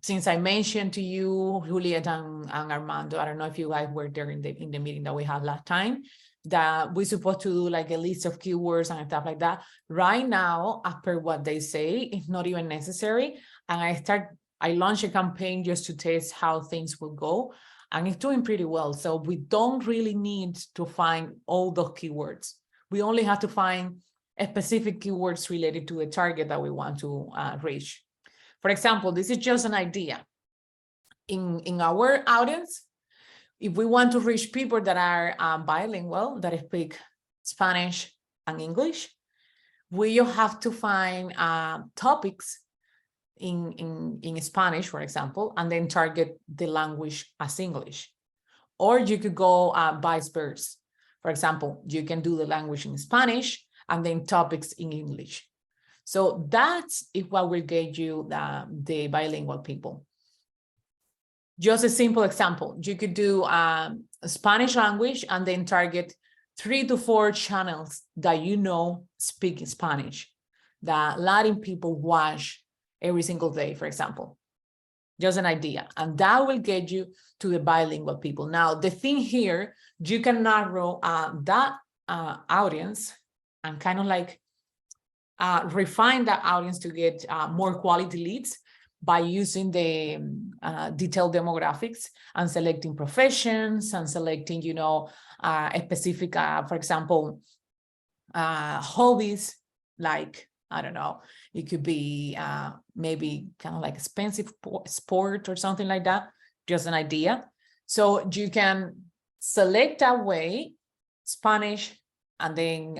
since I mentioned to you, Juliet and Armando, I don't know if you guys were there in the meeting that we had last time, that we're supposed to do like a list of keywords and stuff like that. Right now, as per what they say, it's not even necessary. And I launched a campaign just to test how things will go, and it's doing pretty well. So we don't really need to find all those keywords. We only have to find specific keywords related to a target that we want to reach. For example, this is just an idea. In our audience, if we want to reach people that are bilingual, that speak Spanish and English, we have to find topics in Spanish, for example, and then target the language as English. Or you could go vice versa. For example, you can do the language in Spanish and then topics in English. So that's what will get you the bilingual people. Just a simple example, you could do Spanish language and then target 3 to 4 channels that you know speak Spanish, that Latin people watch every single day, for example. Just an idea. And that will get you to the bilingual people. Now, the thing here, you can narrow that audience and kind of like refine that audience to get more quality leads by using the detailed demographics and selecting professions and selecting, you know, a specific, for example, hobbies, like, I don't know, it could be maybe kind of like expensive sport or something like that, just an idea. So you can select that way, Spanish, and then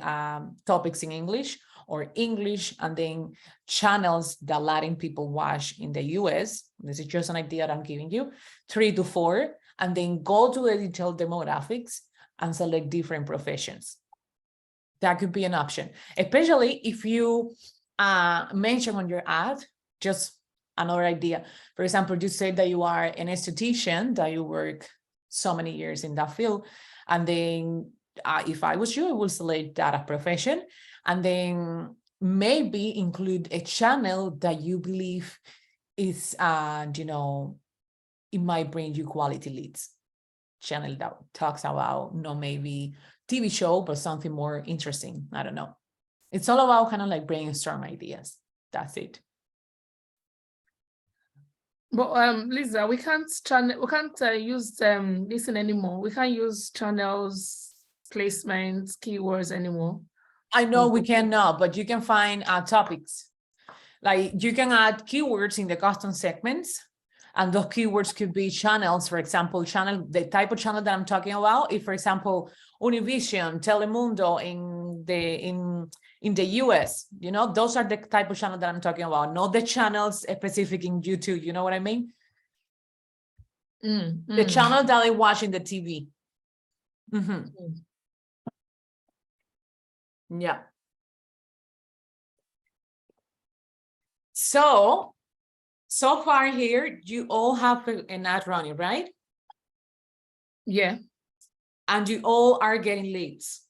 topics in English, or English, and then channels that Latin people watch in the US. This is just an idea that I'm giving you, 3 to 4, and then go to the detailed demographics and select different professions. That could be an option, especially if you mention on your ad, just another idea. For example, you say that you are an esthetician, that you work so many years in that field, and then if I was you, I would select that as profession, and then maybe include a channel that you believe is, you know, it might bring you quality leads. Channel that talks about, not maybe TV show, but something more interesting. I don't know. It's all about kind of like brainstorm ideas. That's it. But Lisa, we can't use listen anymore. We can't use channels, placements, keywords anymore. I know we cannot, but you can find topics. Like you can add keywords in the custom segments, and those keywords could be channels. For example, the type of channel that I'm talking about, if, for example, Univision, Telemundo in the US, you know, those are the type of channel that I'm talking about, not the channels specific in YouTube. You know what I mean? The channel that I watch in the TV. Yeah. So far here, you all have an ad running, right? Yeah. And you all are getting leads.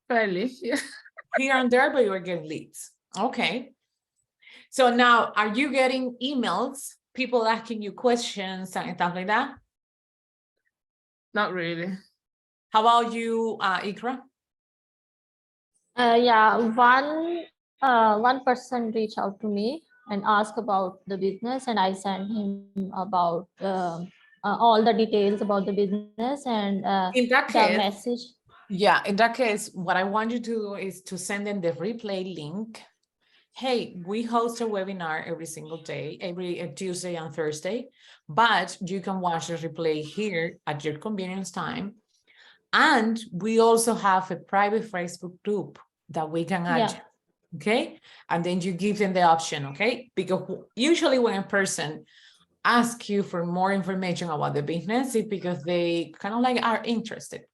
Fairly, yeah. Here and there, but you are getting leads. Okay. So now, are you getting emails, people asking you questions and stuff like that? Not really. How about you, Ikra? Yeah, one person reached out to me and asked about the business, and I sent him about all the details about the business and In that the case, message. yeah, in that case, what I want you to do is to send them the replay link. Hey, we host a webinar every single day, every Tuesday and Thursday, but you can watch the replay here at your convenience time. And we also have a private Facebook group that we can add, Yeah. okay? And then you give them the option, okay? Because usually when a person asks you for more information about the business, it's because they kind of like are interested.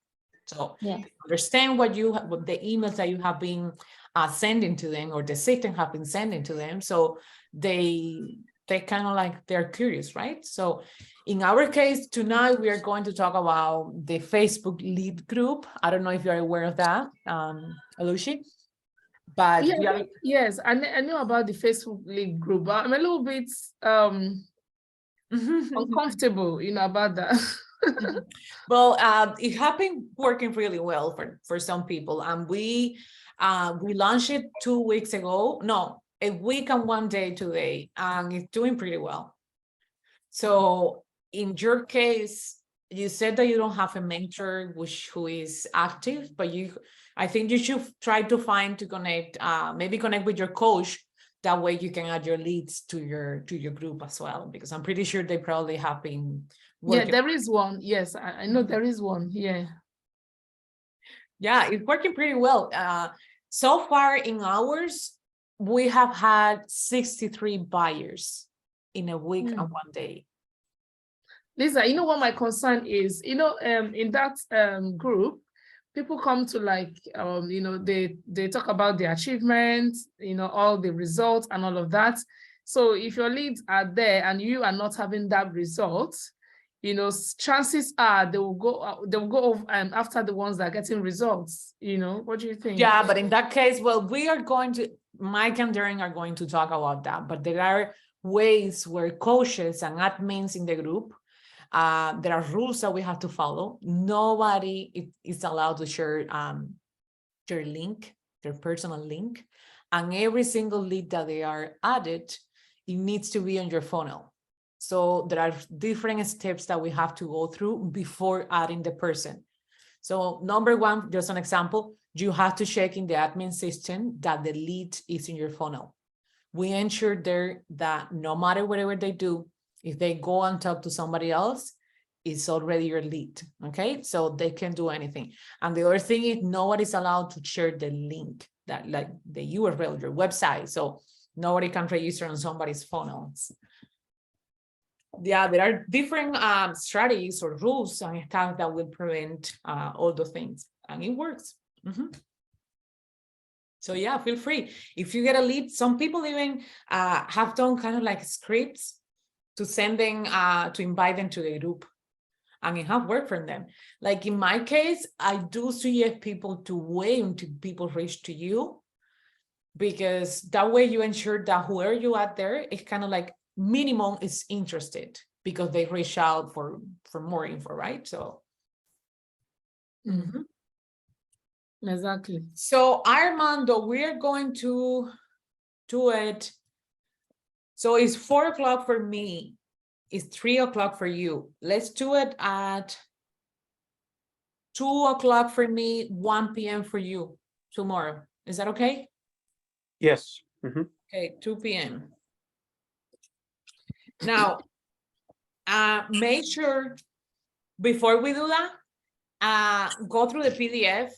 So Yeah. understand what the emails that you have been sending to them, or the system have been sending to them. So they kind of like, they're curious, right? So in our case tonight, we are going to talk about the Facebook lead group. I don't know if you're aware of that, Alushi, but Yeah, yeah. yes, I know about the Facebook league group, but I'm a little bit uncomfortable, about that. Well, it has been working really well for some people, and we launched it 2 weeks ago. No, a week and 1 day today, and it's doing pretty well. So in your case, you said that you don't have a mentor who is active, but I think you should try to connect, maybe connect with your coach. That way you can add your leads to your group as well, because I'm pretty sure they probably have been working. Yeah, there is one. Yes, I know there is one. Yeah. Yeah, it's working pretty well. So far in hours, we have had 63 buyers in a week and 1 day. Lisa, you know what my concern is? In that group, people come to they talk about the achievements, all the results and all of that. So if your leads are there and you are not having that result, chances are they will go after the ones that are getting results. What do you think? Yeah, but in that case, well, Mike and Darren are going to talk about that, but there are ways where coaches and admins in the group, there are rules that we have to follow. Nobody is allowed to share their link, their personal link, and every single lead that they are added, it needs to be on your funnel. So there are different steps that we have to go through before adding the person. So number one, just an example, you have to check in the admin system that the lead is in your funnel. We ensure there that no matter whatever they do, if they go and talk to somebody else, it's already your lead, okay? So they can do anything. And the other thing is nobody's allowed to share the link, that like the URL, your website. So nobody can register on somebody's funnels. Yeah, there are different strategies or rules and stuff that will prevent all those things, and it works. So yeah, feel free. If you get a lead, some people even have done kind of like scripts to send them, to invite them to the group, and it have worked for them. Like in my case, I do suggest people to wait until people reach to you, because that way you ensure that whoever you add there is kind of like minimum is interested, because they reach out for more info, right? So Exactly. So Armando, we're going to do it. So it's 4 o'clock for me. It's 3 o'clock for you. Let's do it at 2 o'clock for me, 1 p.m. for you tomorrow. Is that okay? Yes. Okay, 2 p.m. Now, make sure before we do that, go through the PDF.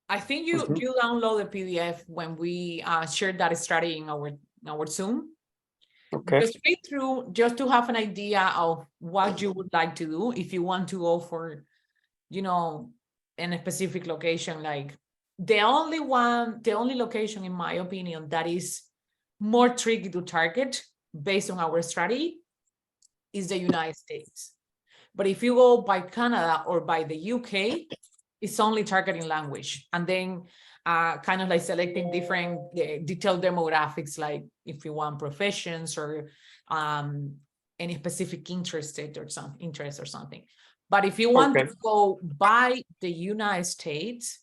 I think you download the PDF when we shared that strategy in our Zoom. Okay. Just read through, just to have an idea of what you would like to do. If you want to go for, in a specific location, like the only location, in my opinion, that is more tricky to target based on our strategy is the United States. But if you go by Canada or by the UK, it's only targeting language, and then kind of like selecting different detailed demographics, like if you want professions or any specific interest or something. But if you want Okay. to go by the United States,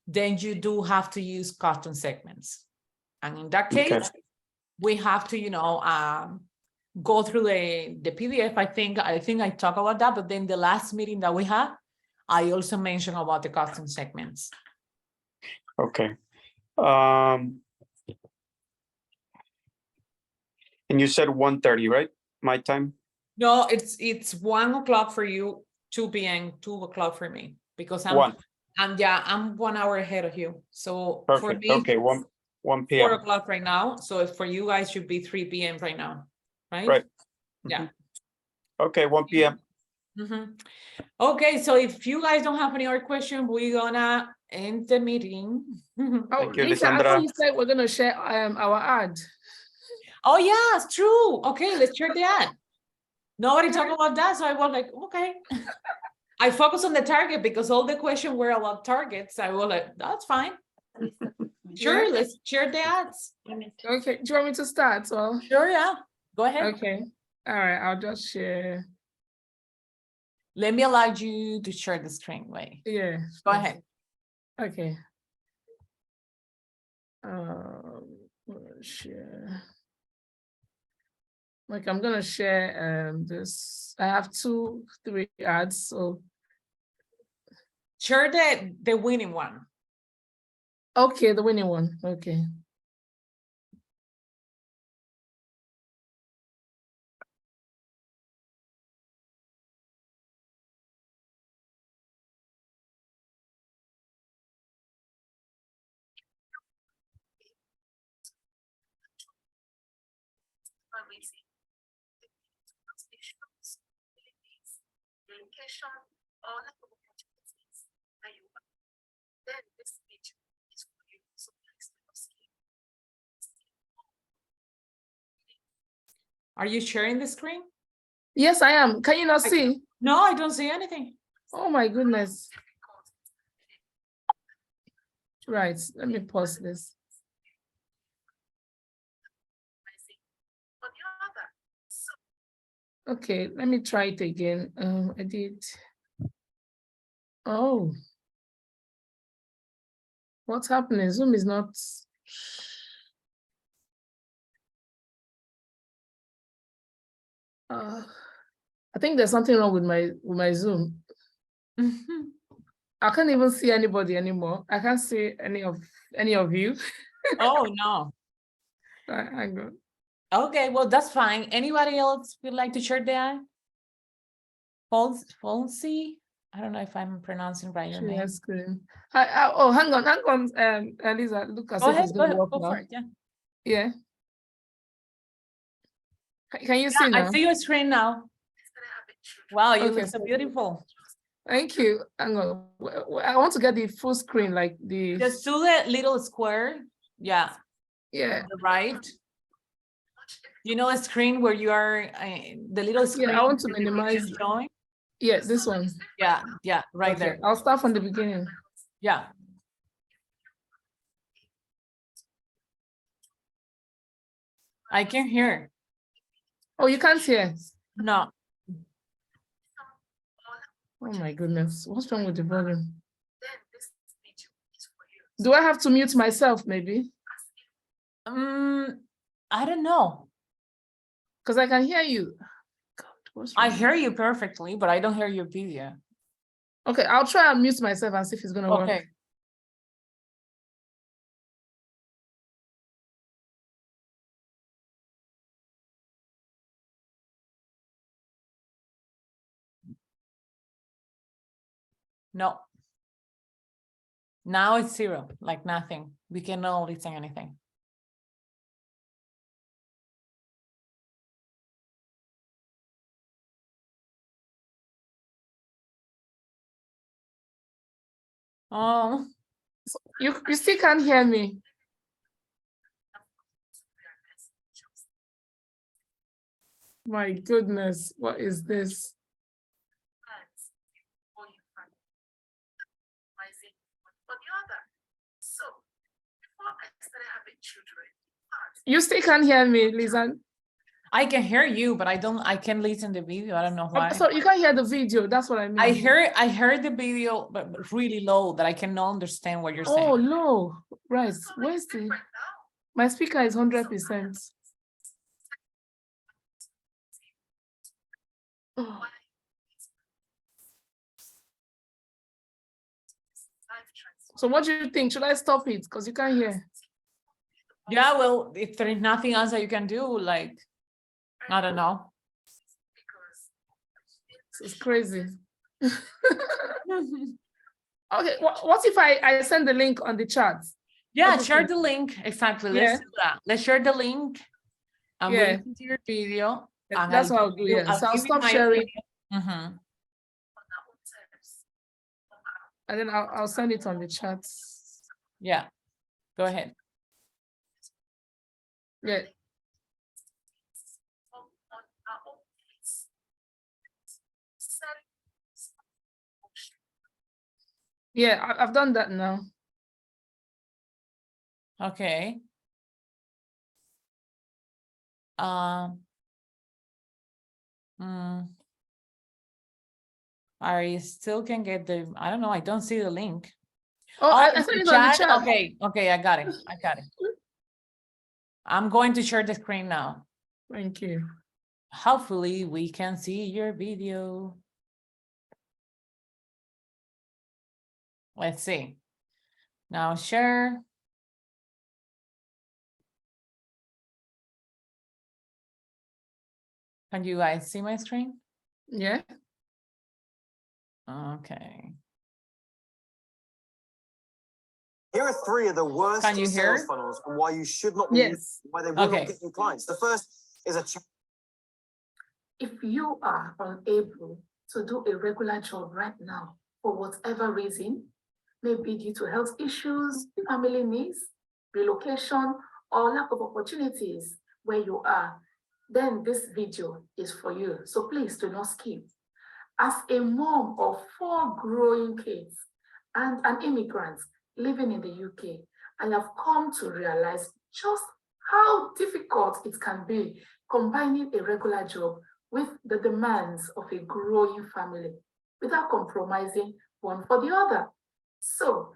then you do have to use custom segments. And in that Okay. case, we have to, go through the PDF. I think I talked about that, but then the last meeting that we had, I also mentioned about the custom segments. Okay. And you said 1:30, right? My time? No, it's 1 o'clock for you, 2 p.m., 2 o'clock for me, because I'm 1 hour ahead of you. So for Perfect. me, Okay, 1 4 p.m. o'clock right now. So for you guys should be 3 p.m. right now, right? Right. Yeah. Mhm. Okay, 1 p.m. Mhm. Okay, so if you guys don't have any other questions, we're gonna end the meeting. Oh, Thank you, Lisa, I Lisandra. thought you said we're gonna share our ad. Oh, yeah, it's true. Okay, let's share the ad. Nobody talked about that, so I was like, okay. I focus on the target because all the questions were about targets. I was like, that's fine. Sure, Yeah. let's share the ads. Okay, do you want me to start? Well, Sure, yeah. Go ahead. okay. All right, I'll just share. Let me allow you to share the screen. Wait, Yeah. go sure. ahead. Okay. Share. Like I'm gonna share this. I have 3 ads. So Share the winning one. okay, the winning one. Okay. Are you sharing the screen? Yes, I am. Can you not see? No, I don't see anything. Oh my goodness. Right, let me pause this. Okay, let me try it again. I did. Oh. What's happening? Zoom is not. I think there's something wrong with my Zoom. I can't even see anybody anymore. I can't see any of you. Oh, no. Hang on. Okay, well, that's fine. Anybody else would like to share that? Fonzie? I don't know if I'm pronouncing right your name. Share screen. Oh, hang on, Lisa, look as Go if ahead, it's going to work go now. for it, yeah. Yeah. Can you see now? I see your screen now. Wow, you Okay, look so beautiful. Thank you. Hang on. I want to get the full screen, like the. Just do the little square. Yeah. Yeah. On the right. You know a screen where you are, the little screen. Yeah, I want to with the minimize. picture showing? Yeah, this one. Yeah, right Okay, there. I'll start from the beginning. Yeah. I can hear. Oh, you can't hear? No. Oh my goodness, what's wrong with the volume? Do I have to mute myself maybe? I don't know. Because I can hear you. God, what's I wrong? hear you perfectly, but I don't hear your video. Okay, I'll try and mute myself and see if it's gonna work. Okay. No. Now it's 0, like nothing. We cannot listen anything. Oh, You still can't hear me. My goodness, what is this? You still can't hear me, Lisa. I can hear you, but I can't listen to the video. I don't know why. So you can't hear the video. That's what I mean. I heard the video, but really low that I cannot understand what you're Oh, saying. low. Right. Where's the? My speaker is 100%. Oh. So what do you think? Should I stop it? Because you can't hear. Yeah, well, if there is nothing else that you can do, like, I don't know. It's crazy. Okay, what if I send the link on the chat? Yeah, What do you share think? the link. Exactly. Yeah. Let's do that. Let's share the link. And Yeah. we'll listen to your video. And That's what I'll do, yeah. So I'll give you stop my sharing. opinion. Mhm. And then I'll send it on the chat. Yeah, go ahead. Yeah. Yeah, I've done that now. Okay. I still can get the, I don't know, I don't see the link. Oh, I in sent the it on the chat. Okay, I got it. I'm going to share the screen now. Thank you. Hopefully we can see your video. Let's see. Now share. Can you guys see my screen? Yeah. Okay. Here are 3 of the worst Can you hear? sales funnels and why you should not be Yes. why they will Okay. not get you clients. The first is If you are unable to do a regular job right now for whatever reason, maybe due to health issues, family needs, relocation, or lack of opportunities where you are, then this video is for you. So please do not skip. As a mom of 4 growing kids and an immigrant living in the UK, I have come to realize just how difficult it can be combining a regular job with the demands of a growing family without compromising one for the other. So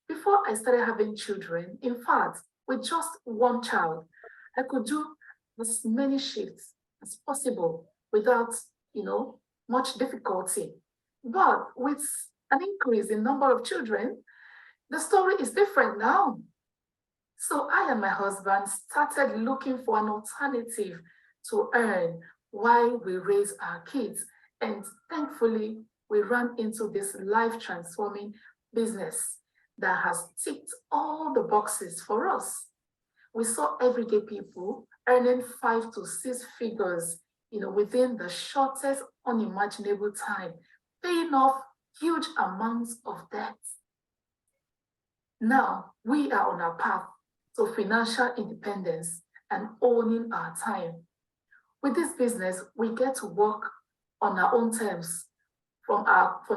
before I started having children, in fact, with just 1 child, I could do as many shifts as possible without, much difficulty. But with an increase in number of children, the story is different now. So I and my husband started looking for an alternative to earn while we raise our kids. And thankfully, we ran into this life-transforming business that has ticked all the boxes for us. We saw everyday people earning 5 to 6 figures, within the shortest unimaginable time, paying off huge amounts of debt. Now we are on our path to financial independence and owning our time. With this business, we get to work on our own terms from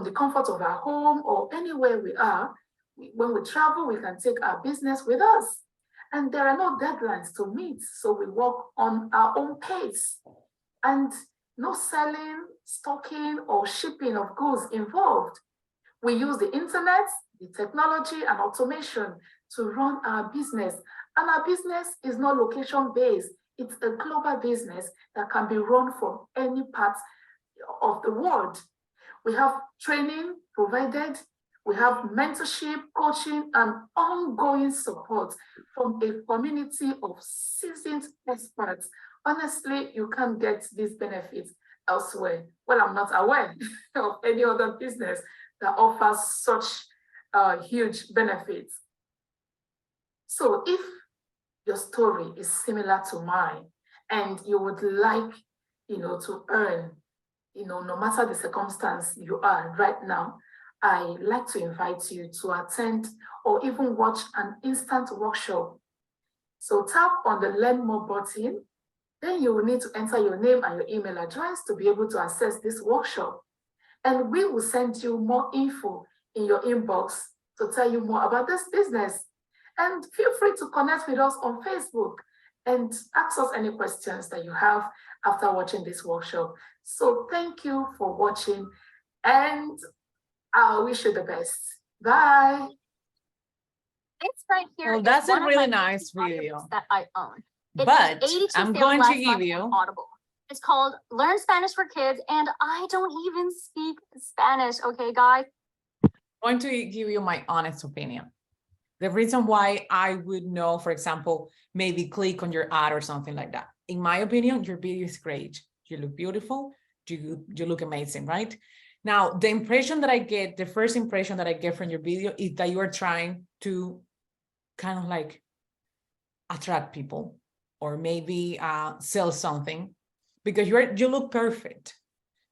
the comfort of our home or anywhere we are. When we travel, we can take our business with us. And there are no deadlines to meet, so we work on our own pace. And no selling, stocking, or shipping of goods involved. We use the internet, the technology, and automation to run our business. And our business is not location-based. It's a global business that can be run from any part of the world. We have training provided. We have mentorship, coaching, and ongoing support from a community of seasoned experts. Honestly, you can't get these benefits elsewhere. Well, I'm not aware of any other business that offers such huge benefits. So if your story is similar to mine and you would like, to earn, no matter the circumstance you are right now, I'd like to invite you to attend or even watch an instant workshop. So tap on the Learn More button. Then you will need to enter your name and your email address to be able to access this workshop. And we will send you more info in your inbox to tell you more about this business. And feel free to connect with us on Facebook and ask us any questions that you have. after watching this workshop. So thank you for watching, and I wish you the best. Bye. It's right here. Well, is that's a one of really my nice audiobooks video. that I own. It But made 82 I'm sales going to last give month you- on Audible. It's called Learn Spanish for Kids, and I don't even speak Spanish, okay, guys? Going to give you my honest opinion. The reason why I would know, for example, maybe click on your ad or something like that. In my opinion, your video is great. You look beautiful. You look amazing, right? Now, the impression that I get, the first impression that I get from your video is that you are trying to kind of like attract people or maybe sell something, because you look perfect.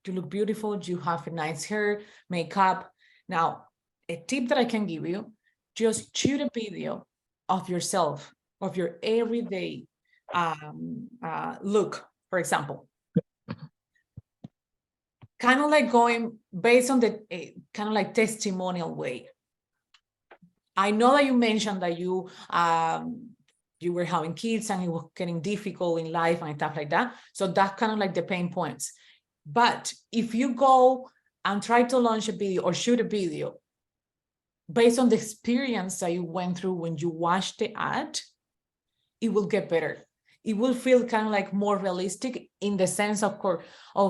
You look beautiful. You have a nice hair, makeup. Now, a tip that I can give you, just shoot a video of yourself, of your everyday look, for example. Kind of like going based on the kind of like testimonial way. I know that you mentioned that you were having kids and it was getting difficult in life and stuff like that. So that's kind of like the pain points. But if you go and try to launch a video or shoot a video based on the experience that you went through when you watched the ad, it will get better. It will feel kind of like more realistic in the sense of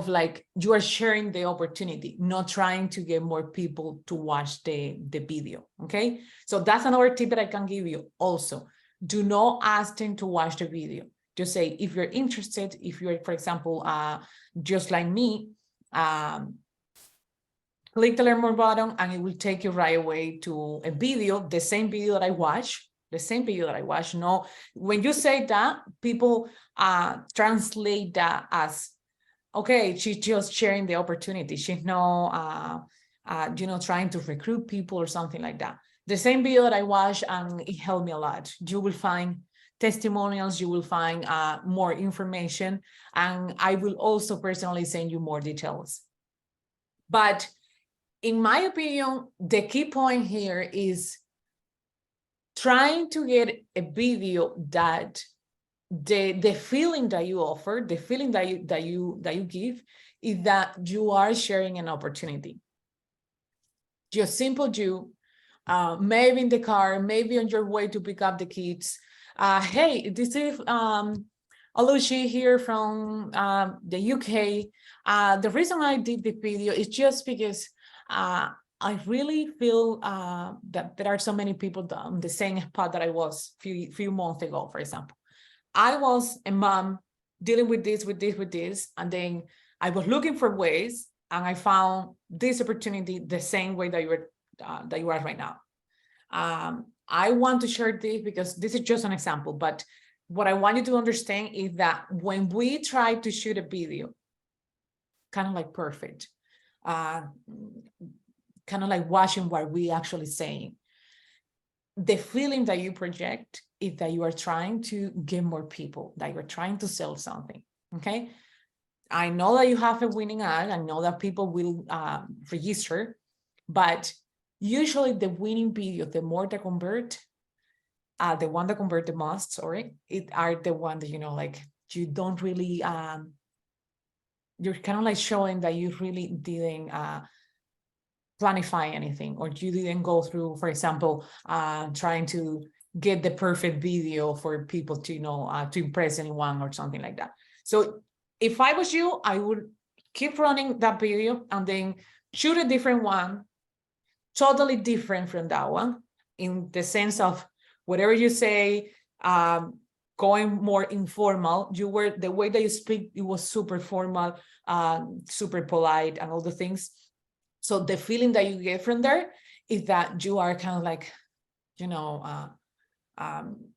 like you are sharing the opportunity, not trying to get more people to watch the video, okay? So that's another tip that I can give you also. Do not ask them to watch the video. Just say, if you're interested, if you're, for example, just like me, click the learn more button and it will take you right away to a video, the same video that I watched. No, when you say that, people translate that as, okay, she's just sharing the opportunity. She's not, trying to recruit people or something like that. The same video that I watched, and it helped me a lot. You will find testimonials, you will find more information, and I will also personally send you more details. But in my opinion, the key point here is trying to get a video that the feeling that you offer, the feeling that you give is that you are sharing an opportunity. Just simple you, maybe in the car, maybe on your way to pick up the kids. Hey, this is Alushi here from the UK. The reason I did the video is just because I really feel that there are so many people on the same spot that I was few months ago, for example. I was a mom dealing with this, and then I was looking for ways, and I found this opportunity the same way that you are right now. I want to share this because this is just an example, but what I want you to understand is that when we try to shoot a video, kind of like perfect, kind of like watching what we actually saying, the feeling that you project is that you are trying to get more people, that you're trying to sell something, okay? I know that you have a winning ad. I know that people will register, but usually the winning video, the more they convert, the one that convert the most, it are the one that, like you don't really, you're kind of like showing that you really didn't planify anything, or you didn't go through, for example, trying to get the perfect video for people to, to impress anyone or something like that. So if I was you, I would keep running that video and then shoot a different one, totally different from that one, in the sense of whatever you say, going more informal. The way that you speak, it was super formal, super polite, and all the things. So the feeling that you get from there is that you are kind of like,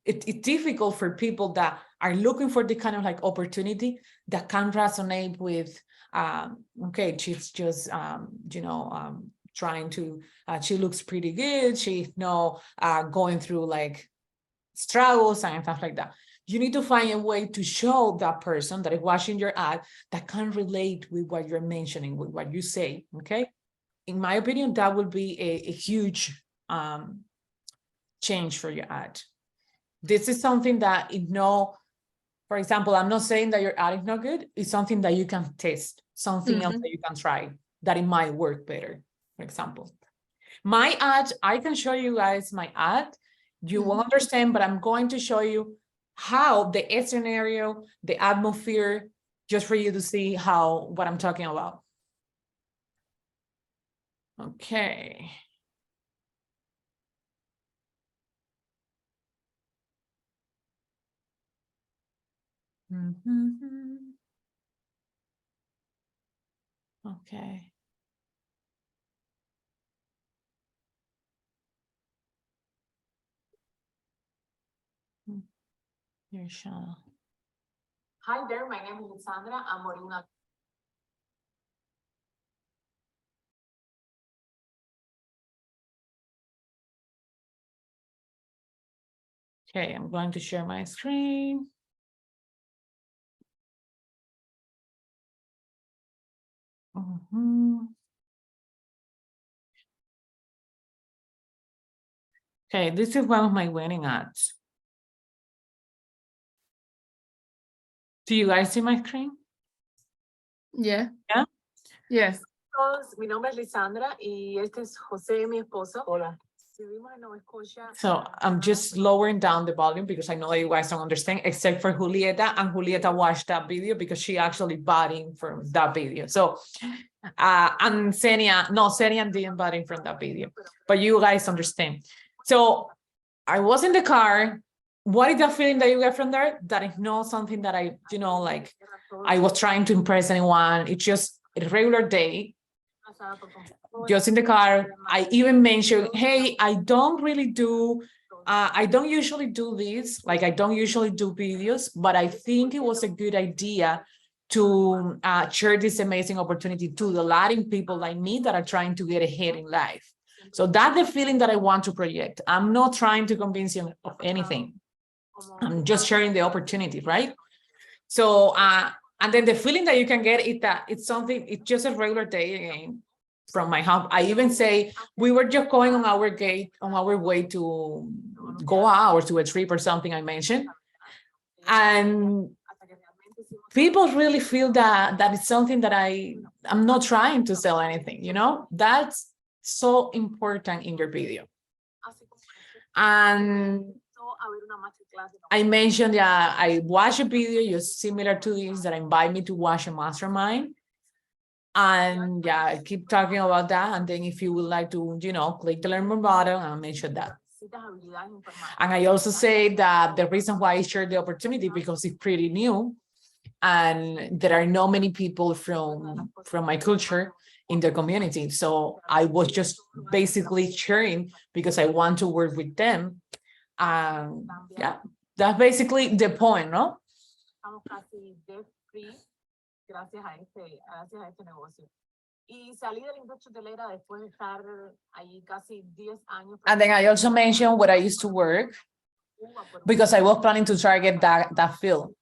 it's difficult for people that are looking for the kind of like opportunity that can resonate with, okay, she's just, trying to, she looks pretty good. She's going through like struggles and stuff like that. You need to find a way to show that person that is watching your ad that can relate with what you're mentioning, with what you say, okay? In my opinion, that would be a huge change for your ad. This is something that For example, I'm not saying that your ad is not good. It's something that you can test, something else Mhm. that you can try, that it might work better, for example. My ad, I can show you guys my ad. You will understand, but I'm going to show you how the scenario, the atmosphere, just for you to see what I'm talking about. Okay. Mhm. Okay. Your channel. Hi there, my name is Sandra. I'm Morena. Okay, I'm going to share my screen. Mhm. Okay, this is one of my winning ads. Do you guys see my screen? Yeah. Yeah? Yes. Mi nombre es Lisandra y este es José, mi esposo. Hola. Vivimos en Nova Scotia. So I'm just lowering down the volume because I know that you guys don't understand, except for Julieta, and Julieta watched that video because she actually bought in from that video. So, and Senia didn't buy in from that video, but you guys understand. So I was in the car. What is that feeling that you get from there? That is not something that I, like I was trying to impress anyone. It's just a regular day. Just in the car, I even mentioned, hey, I don't usually do this, like I don't usually do videos, but I think it was a good idea to share this amazing opportunity to the Latin people like me that are trying to get ahead in life. So that's the feeling that I want to project. I'm not trying to convince you of anything. I'm just sharing the opportunity, right? So, and then the feeling that you can get is that it's just a regular day again from my house. I even say we were just going on our way to go out or to a trip or something I mentioned. And people really feel that it's something that I'm not trying to sell anything, that's so important in your video. And I mentioned that I watch a video just similar to this that invite me to watch a mastermind. And yeah, I keep talking about that. And then if you would like to, click the learn more button, I'll mention that. And I also say that the reason why I share the opportunity because it's pretty new. And there are not many people from my culture in the community. So I was just basically sharing because I want to work with them. Yeah, that's basically the point, no? Gracias a este negocio. Y salí de la industria hotelera después de estar ahí casi 10 años. And then I also mentioned where I used to work because I was planning to target that field.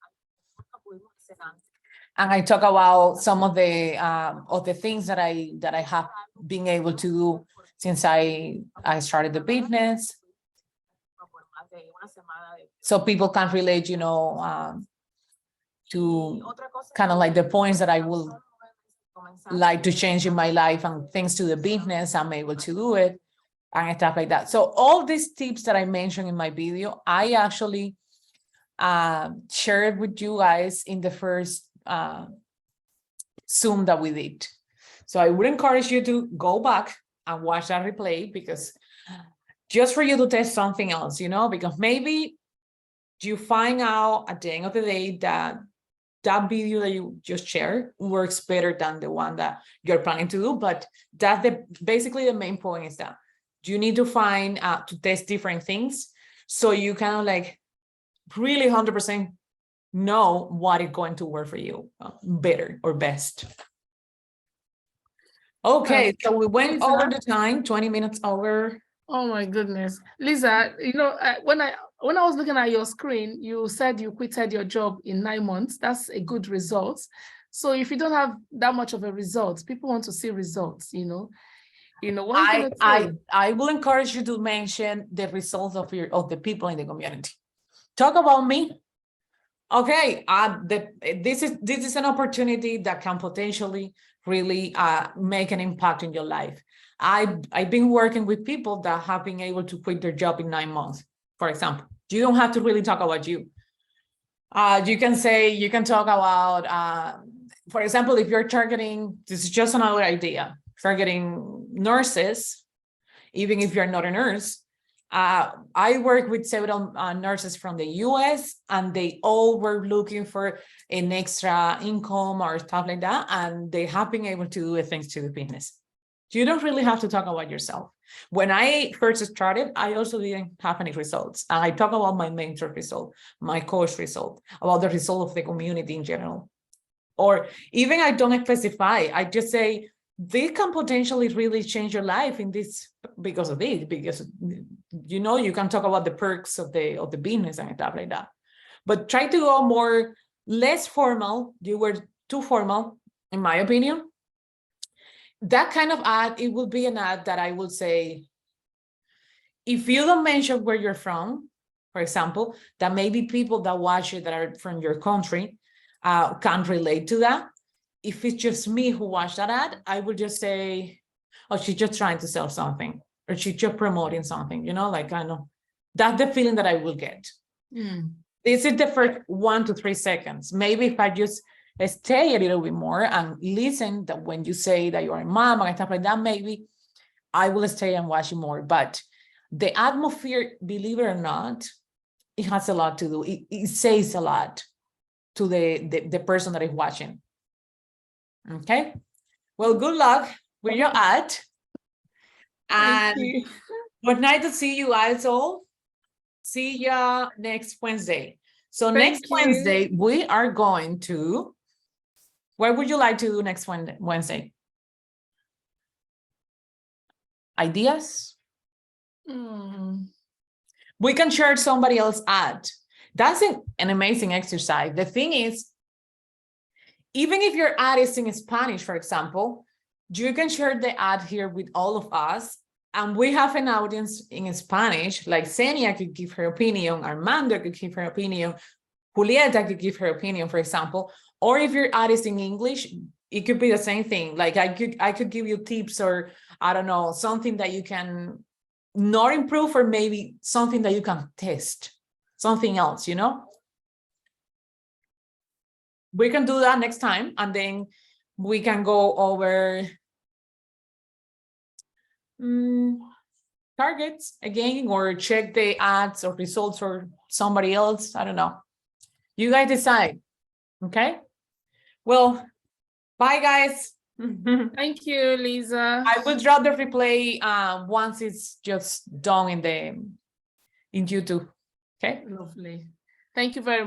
And I talk about some of the things that I have been able to do since I started the business. So people can relate, to kind of like the points that I will like to change in my life, and thanks to the business, I'm able to do it and stuff like that. So all these tips that I mentioned in my video, I actually shared with you guys in the first Zoom that we did. So I would encourage you to go back and watch that replay, because just for you to test something else, because maybe you find out at the end of the day that video that you just shared works better than the one that you're planning to do. But that's basically the main point, is that you need to find to test different things so you kind of like really 100% know what is going to work for you better or best. Okay, so we went over the time, 20 minutes over. Oh my goodness, Lisa, when I was looking at your screen, you said you quitted your job in 9 months. That's a good result. So if you don't have that much of a result, people want to see results, I will encourage you to mention the results of the people in the community. Talk about me, Okay, this is an opportunity that can potentially really make an impact in your life. I've been working with people that have been able to quit their job in 9 months, for example. You don't have to really talk about you. You can talk about, for example, if you're targeting, this is just another idea, targeting nurses, even if you're not a nurse. I work with several nurses from the US, and they all were looking for an extra income or stuff like that, and they have been able to do it thanks to the business. You don't really have to talk about yourself. When I first started, I also didn't have any results. And I talk about my mentor result, my coach result, about the result of the community in general. Or even I don't specify, I just say, this can potentially really change your life in this because of this, because you can talk about the perks of the business and stuff like that. But try to go less formal. You were too formal, in my opinion. That kind of ad, it will be an ad that I will say, if you don't mention where you're from, for example, that maybe people that watch it that are from your country can relate to that. If it's just me who watched that ad, I would just say, oh, she's just trying to sell something, or she's just promoting something, like I know. That's the feeling that I will get. This is the first 1 to 3 seconds. Maybe if I just stay a little bit more and listen that when you say that you're a mom and stuff like that, maybe I will stay and watch it more. But the atmosphere, believe it or not, it has a lot to do. It says a lot to the person that is watching. Okay. Well, good luck with your ad. And good night to see you guys all. See ya next Wednesday. So next Wednesday, we are going to, what would you like to do next Wednesday? Ideas? We can share somebody else's ad. That's an amazing exercise. The thing is, even if your ad is in Spanish, for example, you can share the ad here with all of us, and we have an audience in Spanish, like Xenia could give her opinion, Armando could give her opinion, Julieta could give her opinion, for example. Or if your ad is in English, it could be the same thing. Like I could give you tips, or I don't know, something that you can not improve, or maybe something that you can test, something else, We can do that next time, and then we can go over targets again, or check the ads or results or somebody else. I don't know. You guys decide. Okay. Well, bye guys. Thank you, Lisa. I will drop the replay once it's just done in YouTube. Okay. Lovely. Thank you very much.